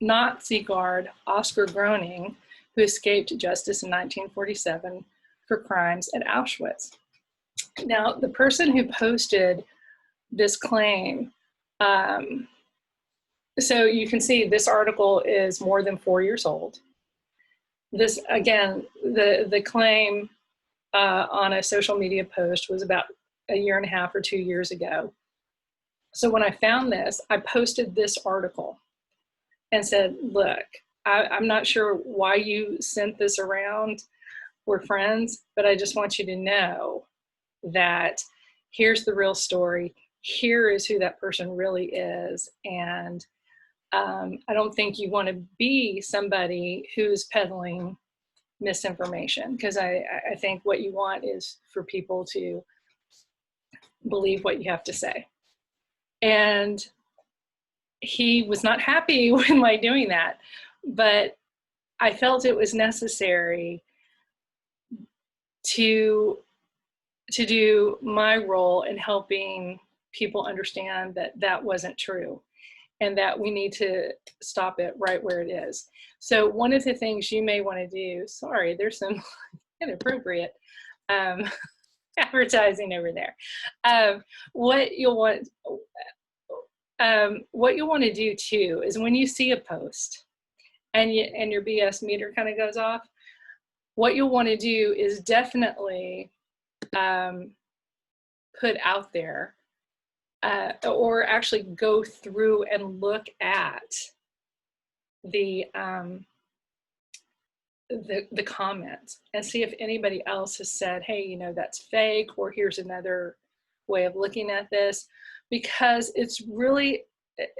A: Nazi guard Oscar Groening, who escaped justice in 1947 for crimes at Auschwitz. Now, the person who posted this claim, so you can see this article is more than 4 years old. This, again, the claim on a social media post was about 1.5 years or 2 years ago. So when I found this, I posted this article. and said, look, I'm not sure why you sent this around. We're friends, but I just want you to know that here's the real story. Here is who that person really is. And I don't think you want to be somebody who's peddling misinformation, because I think what you want is for people to believe what you have to say. And he was not happy with my doing that, but I felt it was necessary to do my role in helping people understand that that wasn't true and that we need to stop it right where it is. So one of the things you may want to do, sorry, there's some inappropriate advertising over there. What you'll want to do too is when you see a post and your BS meter kind of goes off, what you'll want to do is definitely put out there or actually go through and look at the comments and see if anybody else has said, hey, you know, that's fake, or here's another way of looking at this, because it's really,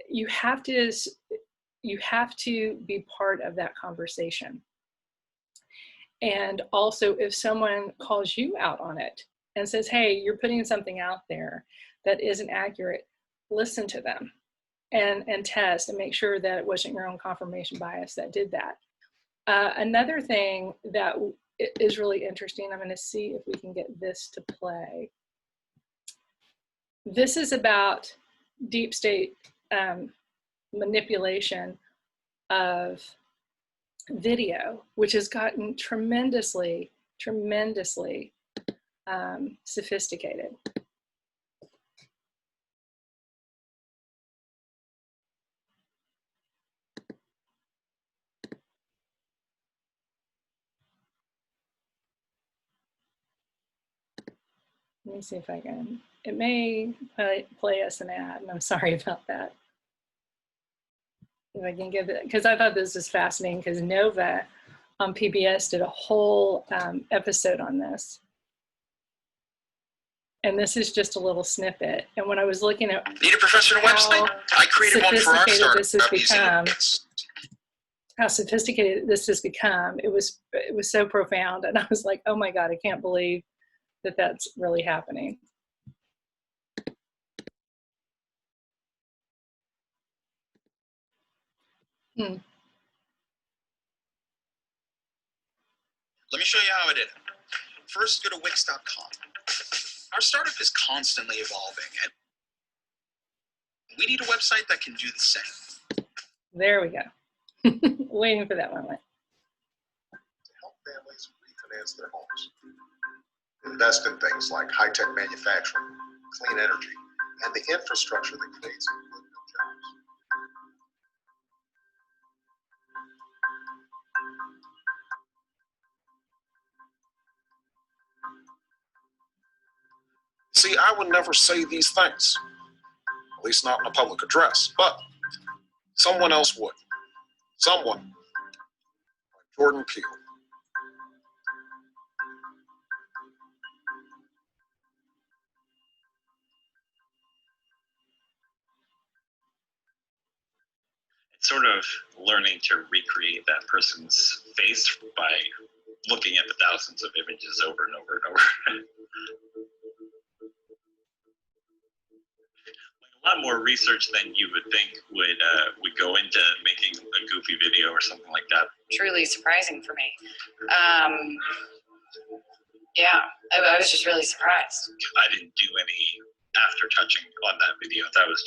A: you have to be part of that conversation. And also, if someone calls you out on it and says, hey, you're putting something out there that isn't accurate, listen to them and test and make sure that it wasn't your own confirmation bias that did that. Another thing that is really interesting, I'm going to see if we can get this to play. This is about deep state manipulation of video, which has gotten tremendously sophisticated. Let me see if I can. It may play us an ad, and I'm sorry about that. If I can give it, because I thought this was fascinating, because Nova on PBS did a whole episode on this. And this is just a little snippet. And when I was looking at
B: need a professional website, I created one for our startup.
A: This has become, how sophisticated this has become, it was so profound. And I was like, oh my God, I can't believe that that's really happening.
B: Let me show you how I did it. First, go to Wix.com. Our startup is constantly evolving, and we need a website that can do the same.
A: There we go. Waiting for that moment.
C: To help families refinance their homes. Invest in things like high-tech manufacturing, clean energy, and the infrastructure that creates good jobs. See, I would never say these things, at least not in a public address, but someone else would. Someone like Jordan Peele.
D: It's sort of learning to recreate that person's face by looking at the thousands of images over and over and over. A lot more research than you would think would go into making a goofy video or something like that.
E: Truly surprising for me. Yeah, I was just really surprised.
D: I didn't do any after touching on that video. That was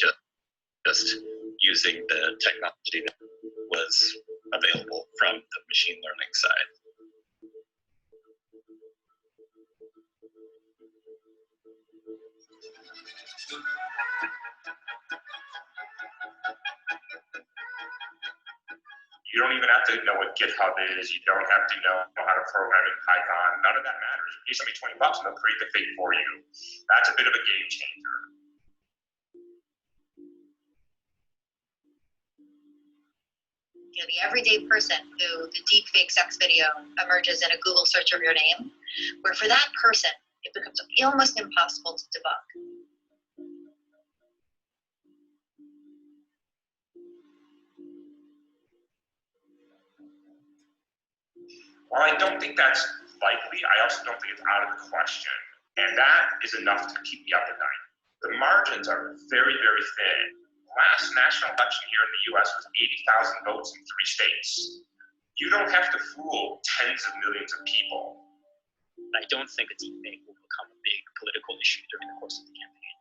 D: just using the technology that was available from the machine learning side.
F: You don't even have to know what GitHub is. You don't have to know how to program in Python. None of that matters. You pay somebody $20 and they'll create the thing for you. That's a bit of a game changer.
G: You know, the everyday person who the deep fake sex video emerges in a Google search of your name, where for that person, it becomes almost impossible to debug.
F: While I don't think that's likely, I also don't think it's out of the question. And that is enough to keep me up at night. The margins are very, very thin. Last national election here in the US was 80,000 votes in 3 states. You don't have to fool tens of millions of people.
H: I don't think a deepfake will become a big political issue during the course of the campaign.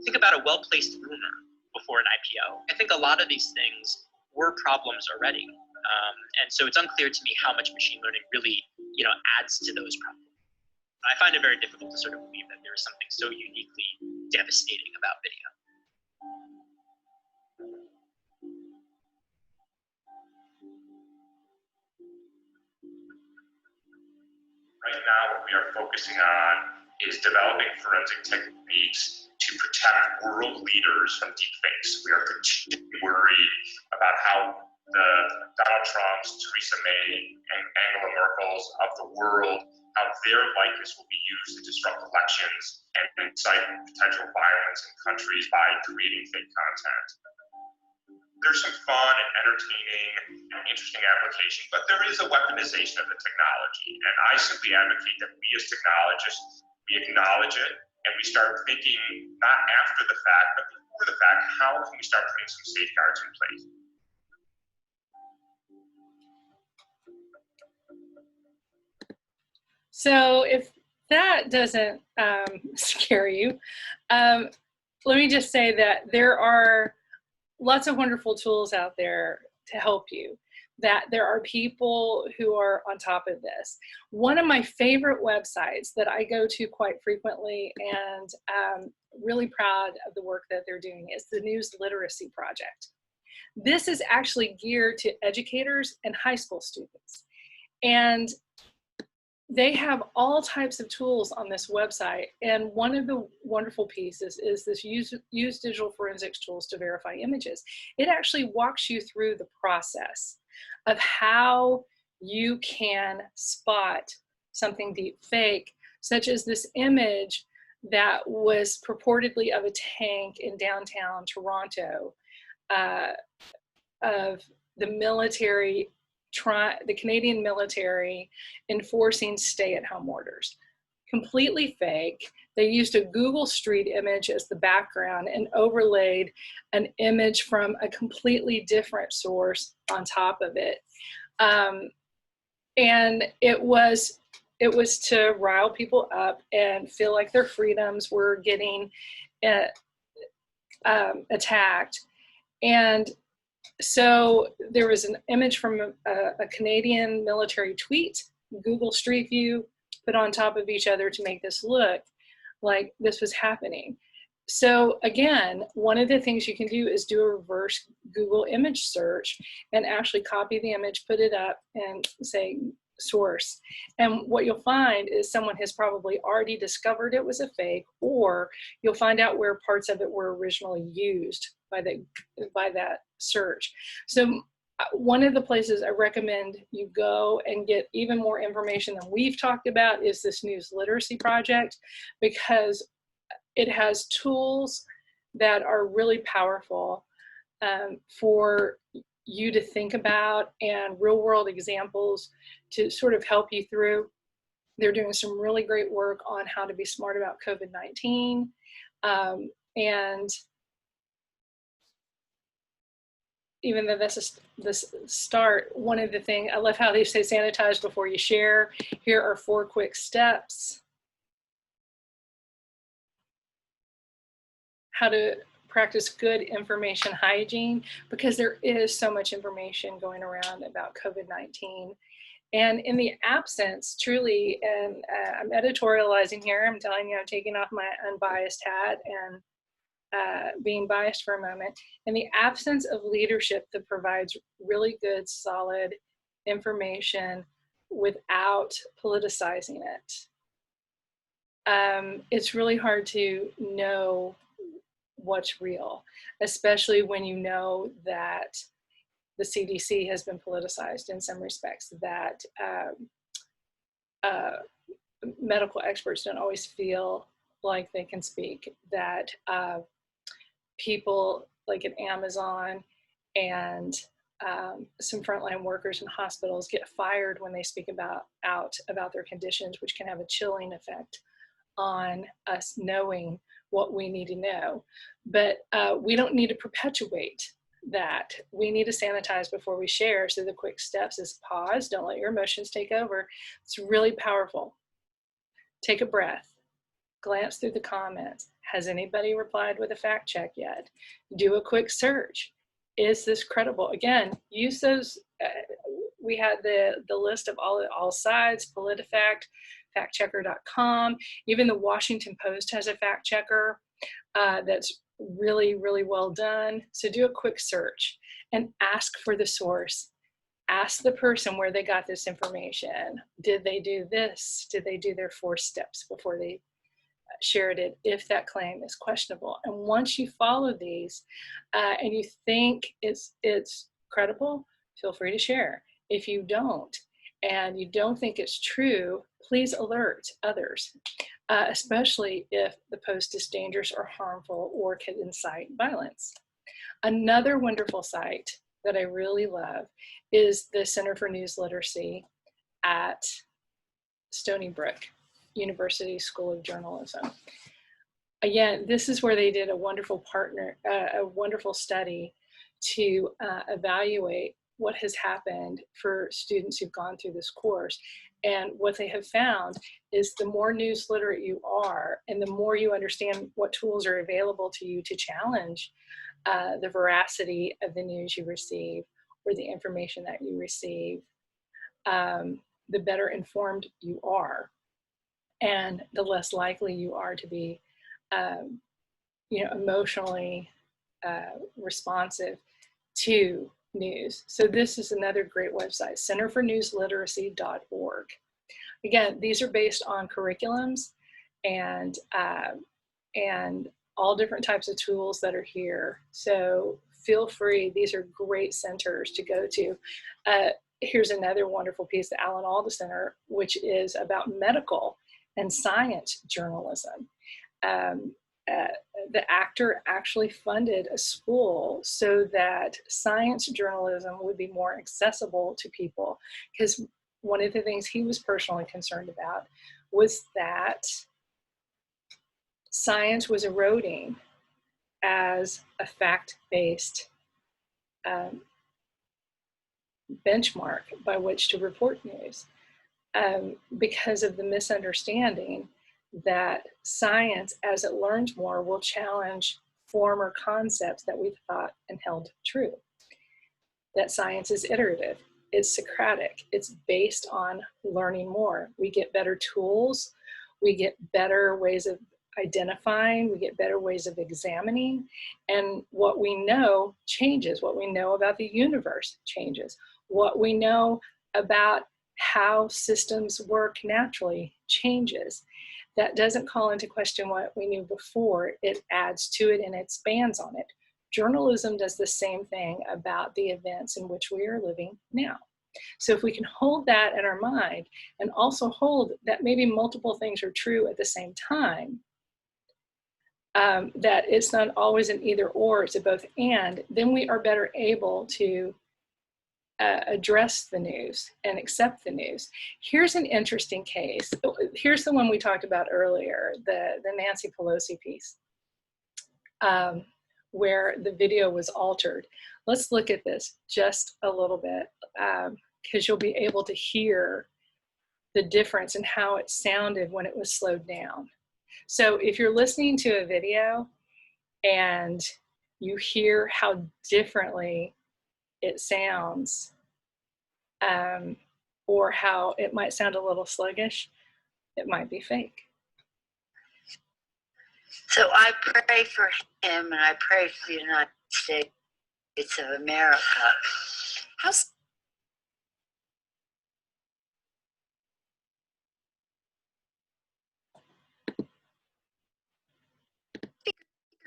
H: Think about a well-placed rumor before an IPO. I think a lot of these things were problems already. And so it's unclear to me how much machine learning really, adds to those problems. I find it very difficult to sort of believe that there is something so uniquely devastating about video.
F: Right now, what we are focusing on is developing forensic techniques to protect world leaders from deepfakes. We are particularly worried about how the Donald Trumps, Theresa May, and Angela Merkel's of the world, how their likeness will be used to disrupt elections and incite potential violence in countries by creating fake content. There's some fun and entertaining and interesting applications, but there is a weaponization of the technology. And I simply advocate that we as technologists, we acknowledge it and we start thinking not after the fact, but before the fact, how can we start putting some safeguards in place?
A: So if that doesn't scare you, let me just say that there are lots of wonderful tools out there to help you, that there are people who are on top of this. One of my favorite websites that I go to quite frequently and really proud of the work that they're doing is the News Literacy Project. This is actually geared to educators and high school students. And they have all types of tools on this website, and one of the wonderful pieces is this use digital forensics tools to verify images. It actually walks you through the process of how you can spot something deep fake, such as this image that was purportedly of a tank in downtown Toronto of the military, the Canadian military enforcing stay-at-home orders. Completely fake. They used a Google Street image as the background and overlaid an image from a completely different source on top of it. And it was to rile people up and feel like their freedoms were getting attacked. And so there was an image from a Canadian military tweet, Google Street View, put on top of each other to make this look like this was happening. So again, one of the things you can do is do a reverse Google image search and actually copy the image, put it up and say source. And what you'll find is someone has probably already discovered it was a fake, or you'll find out where parts of it were originally used by that search. So one of the places I recommend you go and get even more information than we've talked about is this News Literacy Project, because it has tools that are really powerful for you to think about and real world examples to sort of help you through. They're doing some really great work on how to be smart about COVID-19. And even though this is the start, one of the things, I love how they say sanitize before you share. Here are 4 quick steps. How to practice good information hygiene, because there is so much information going around about COVID-19. And in the absence, truly, and I'm editorializing here, I'm telling you, I'm taking off my unbiased hat and being biased for a moment. In the absence of leadership that provides really good, solid information without politicizing it, it's really hard to know what's real, especially when you know that the CDC has been politicized in some respects, that medical experts don't always feel like they can speak, that people like at Amazon and some frontline workers in hospitals get fired when they speak out about their conditions, which can have a chilling effect on us knowing what we need to know. But we don't need to perpetuate that. We need to sanitize before we share. So the quick steps is pause, don't let your emotions take over. It's really powerful. Take a breath, glance through the comments. Has anybody replied with a fact check yet? Do a quick search. Is this credible? Again, use those. We had the list of all sides, PolitiFact, factchecker.com. Even the Washington Post has a fact checker that's really, really well done. So do a quick search and ask for the source. Ask the person where they got this information. Did they do this? Did they do their 4 steps before they shared it, if that claim is questionable? And once you follow these and you think it's credible, feel free to share. If you don't, and you don't think it's true, please alert others, especially if the post is dangerous or harmful or can incite violence. Another wonderful site that I really love is the Center for News Literacy at Stony Brook University School of Journalism. Again, this is where they did a wonderful study to evaluate what has happened for students who've gone through this course. And what they have found is the more news literate you are, and the more you understand what tools are available to you to challenge the veracity of the news you receive or the information that you receive, the better informed you are, and the less likely you are to be emotionally responsive to news. So this is another great website, centerfornewsliteracy.org. Again, these are based on curriculums and all different types of tools that are here. So feel free, these are great centers to go to. Here's another wonderful piece, the Alan Alda Center, which is about medical and science journalism. The actor actually funded a school so that science journalism would be more accessible to people, because one of the things he was personally concerned about was that science was eroding as a fact-based benchmark by which to report news, because of the misunderstanding that science, as it learns more, will challenge former concepts that we thought and held true. That science is iterative, it's Socratic, it's based on learning more. We get better tools, we get better ways of identifying, we get better ways of examining, and what we know changes. What we know about the universe changes. What we know about how systems work naturally changes. That doesn't call into question what we knew before, it adds to it and it expands on it. Journalism does the same thing about the events in which we are living now. So if we can hold that in our mind and also hold that maybe multiple things are true at the same time, that it's not always an either or, it's a both and, then we are better able to address the news and accept the news. Here's an interesting case. Here's the one we talked about earlier, the Nancy Pelosi piece, where the video was altered. Let's look at this just a little bit, because you'll be able to hear the difference in how it sounded when it was slowed down. So if you're listening to a video and you hear how differently it sounds, or how it might sound a little sluggish, it might be fake.
I: So I pray for him and I pray for the United States of America. How's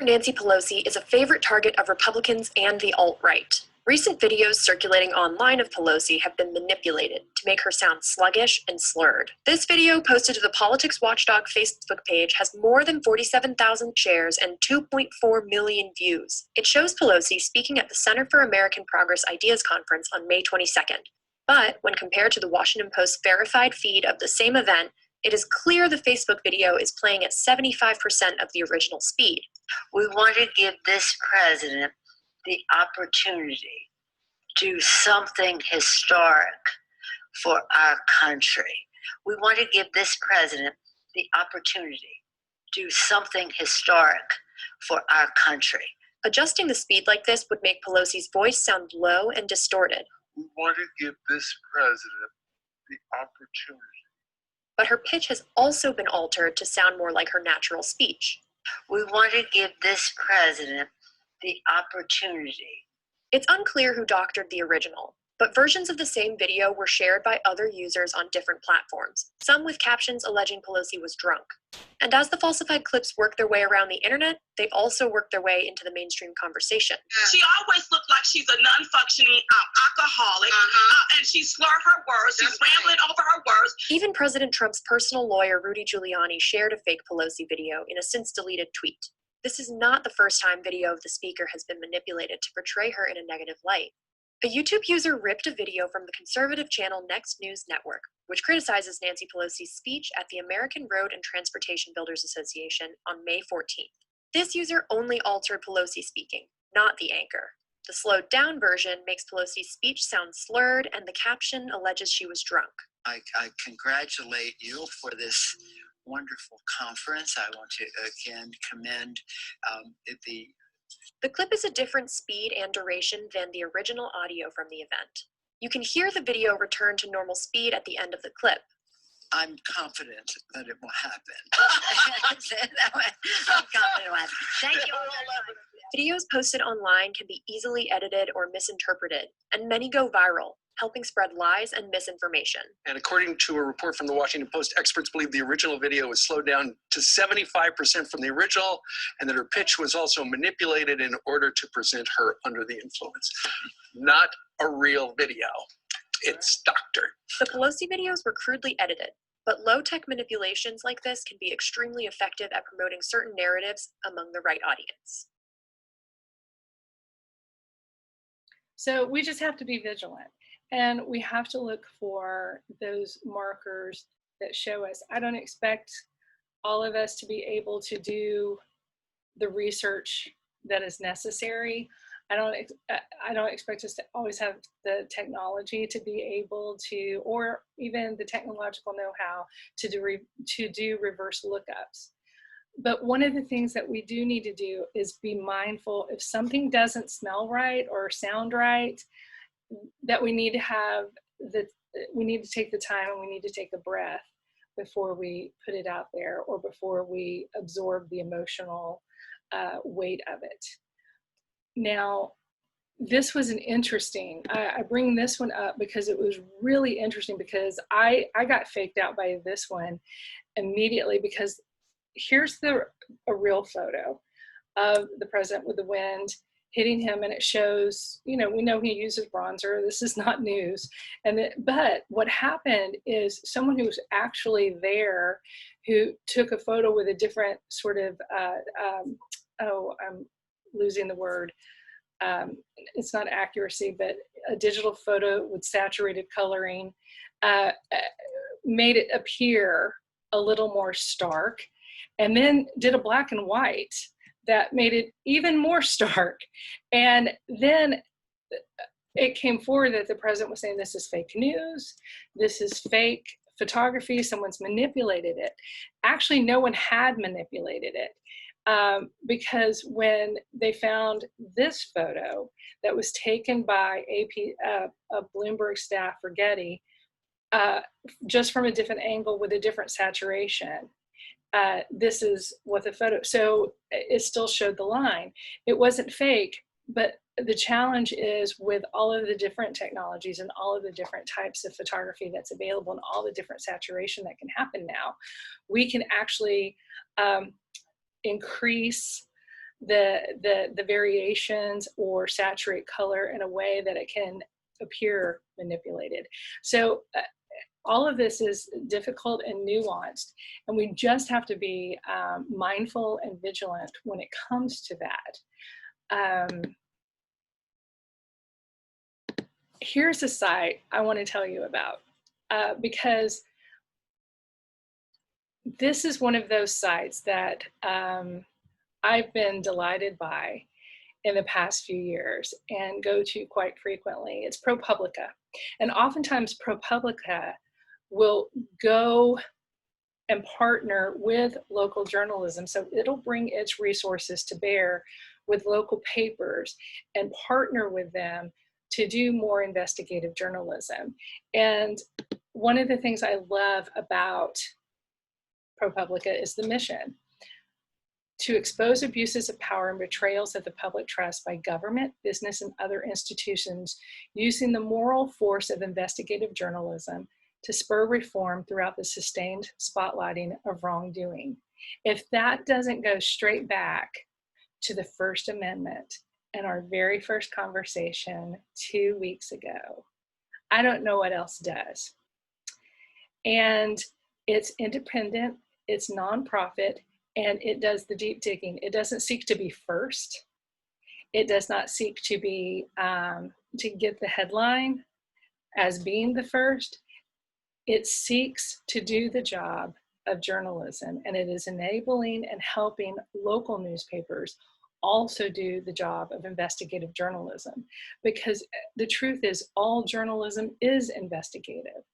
J: Nancy Pelosi is a favorite target of Republicans and the alt-right. Recent videos circulating online of Pelosi have been manipulated to make her sound sluggish and slurred. This video, posted to the Politics Watchdog Facebook page, has more than 47,000 shares and 2.4 million views. It shows Pelosi speaking at the Center for American Progress Ideas Conference on May 22nd. But when compared to the Washington Post's verified feed of the same event, it is clear the Facebook video is playing at 75% of the original speed.
I: We want to give this president the opportunity to do something historic for our country. We want to give this president the opportunity to do something historic for our country.
J: Adjusting the speed like this would make Pelosi's voice sound low and distorted.
K: We want to give this president the opportunity.
J: But her pitch has also been altered to sound more like her natural speech.
I: We want to give this president the opportunity.
J: It's unclear who doctored the original, but versions of the same video were shared by other users on different platforms, some with captions alleging Pelosi was drunk. And as the falsified clips work their way around the internet, they also work their way into the mainstream conversation.
L: She always looked like she's a non-functioning alcoholic, and she slurred her words, she's rambling over her words.
J: Even President Trump's personal lawyer, Rudy Giuliani, shared a fake Pelosi video in a since-deleted tweet. This is not the first time video of the speaker has been manipulated to portray her in a negative light. A YouTube user ripped a video from the conservative channel Next News Network, which criticizes Nancy Pelosi's speech at the American Road and Transportation Builders Association on May 14th. This user only altered Pelosi speaking, not the anchor. The slowed down version makes Pelosi's speech sound slurred, and the caption alleges she was drunk.
M: I congratulate you for this wonderful conference. I want to again commend
J: The clip is a different speed and duration than the original audio from the event. You can hear the video return to normal speed at the end of the clip.
M: I'm confident that it will happen.
I: I'm confident it will happen. Thank you.
J: Videos posted online can be easily edited or misinterpreted, and many go viral, helping spread lies and misinformation.
N: And according to a report from the Washington Post, experts believe the original video was slowed down to 75% from the original, and that her pitch was also manipulated in order to present her under the influence. Not a real video. It's doctored.
J: The Pelosi videos were crudely edited, but low-tech manipulations like this can be extremely effective at promoting certain narratives among the right audience.
A: So we just have to be vigilant, and we have to look for those markers that show us. I don't expect all of us to be able to do the research that is necessary. I don't expect us to always have the technology to be able to, or even the technological know-how to do reverse lookups. But one of the things that we do need to do is be mindful if something doesn't smell right or sound right, that we need to take the time and we need to take a breath before we put it out there or before we absorb the emotional weight of it. Now, this was an interesting, I bring this one up because it was really interesting, because I got faked out by this one immediately, because here's a real photo of the president with the wind hitting him, and it shows, we know he uses bronzer. This is not news. But what happened is someone who was actually there, who took a photo with a different sort of, I'm losing the word. It's not accuracy, but a digital photo with saturated coloring made it appear a little more stark, and then did a black and white that made it even more stark. And then it came forward that the president was saying, this is fake news, this is fake photography, someone's manipulated it. Actually, no one had manipulated it. Because when they found this photo that was taken by a Bloomberg staff for Getty, just from a different angle with a different saturation, this is what the photo, so it still showed the line. It wasn't fake, but the challenge is with all of the different technologies and all of the different types of photography that's available and all the different saturation that can happen now, we can actually increase the variations or saturate color in a way that it can appear manipulated. So all of this is difficult and nuanced, and we just have to be mindful and vigilant when it comes to that. Here's a site I want to tell you about because this is one of those sites that I've been delighted by in the past few years and go to quite frequently. It's ProPublica. And oftentimes ProPublica will go and partner with local journalism. So it'll bring its resources to bear with local papers and partner with them to do more investigative journalism. And one of the things I love about ProPublica is the mission: to expose abuses of power and betrayals of the public trust by government, business, and other institutions using the moral force of investigative journalism to spur reform throughout the sustained spotlighting of wrongdoing. If that doesn't go straight back to the First Amendment and our very first conversation 2 weeks ago, I don't know what else does. And it's independent, it's nonprofit, and it does the deep digging. It doesn't seek to be first. It does not seek to be, to get the headline as being the first. It seeks to do the job of journalism, and it is enabling and helping local newspapers also do the job of investigative journalism. Because the truth is, all journalism is investigative.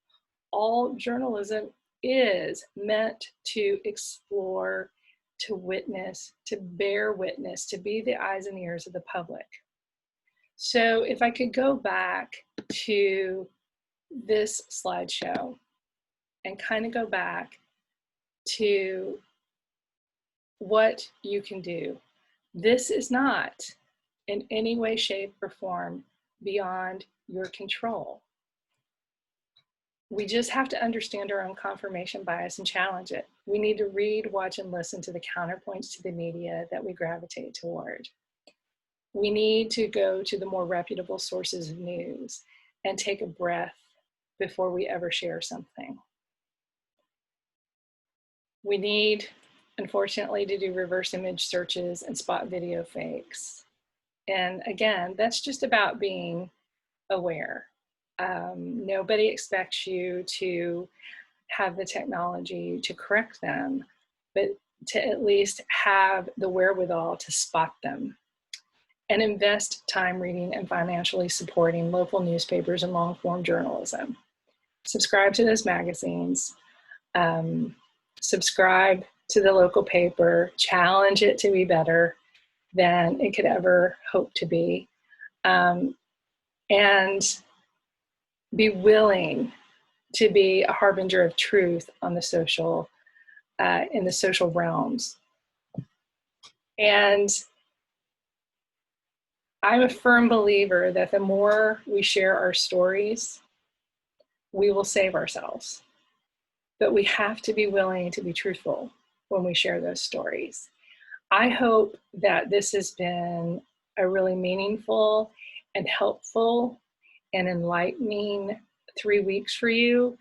A: All journalism is meant to explore, to witness, to bear witness, to be the eyes and ears of the public. So if I could go back to this slideshow and kind of go back to what you can do. This is not in any way, shape, or form beyond your control. We just have to understand our own confirmation bias and challenge it. We need to read, watch, and listen to the counterpoints to the media that we gravitate toward. We need to go to the more reputable sources of news and take a breath before we ever share something. We need, unfortunately, to do reverse image searches and spot video fakes. And again, that's just about being aware. Nobody expects you to have the technology to correct them, but to at least have the wherewithal to spot them. And invest time reading and financially supporting local newspapers and long-form journalism. Subscribe to those magazines. Subscribe to the local paper. Challenge it to be better than it could ever hope to be. And be willing to be a harbinger of truth on the social, in the social realms. And I'm a firm believer that the more we share our stories, we will save ourselves. But we have to be willing to be truthful when we share those stories. I hope that this has been a really meaningful and helpful and enlightening 3 weeks for you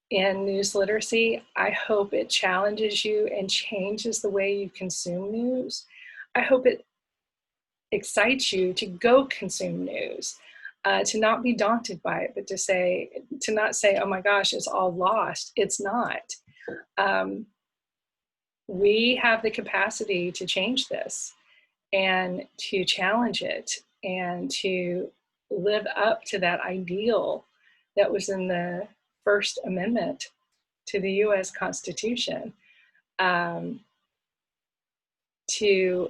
A: in news literacy. I hope it challenges you and changes the way you consume news. I hope it excites you to go consume news, to not be daunted by it, but to not say, oh my gosh, it's all lost. It's not. We have the capacity to change this and to challenge it and to live up to that ideal that was in the First Amendment to the US Constitution, to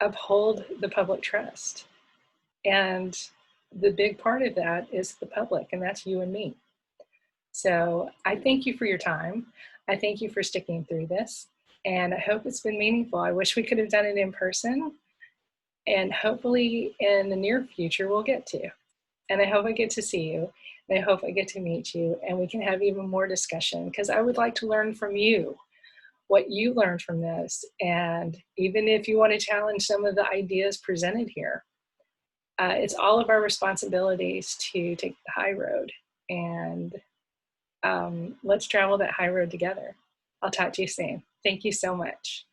A: uphold the public trust. And the big part of that is the public, and that's you and me. So I thank you for your time. I thank you for sticking through this, and I hope it's been meaningful. I wish we could have done it in person, and hopefully in the near future we'll get to. And I hope I get to see you, and I hope I get to meet you, and we can have even more discussion, because I would like to learn from you. what you learned from this. And even if you want to challenge some of the ideas presented here, it's all of our responsibilities to take the high road. And let's travel that high road together. I'll talk to you soon. Thank you so much.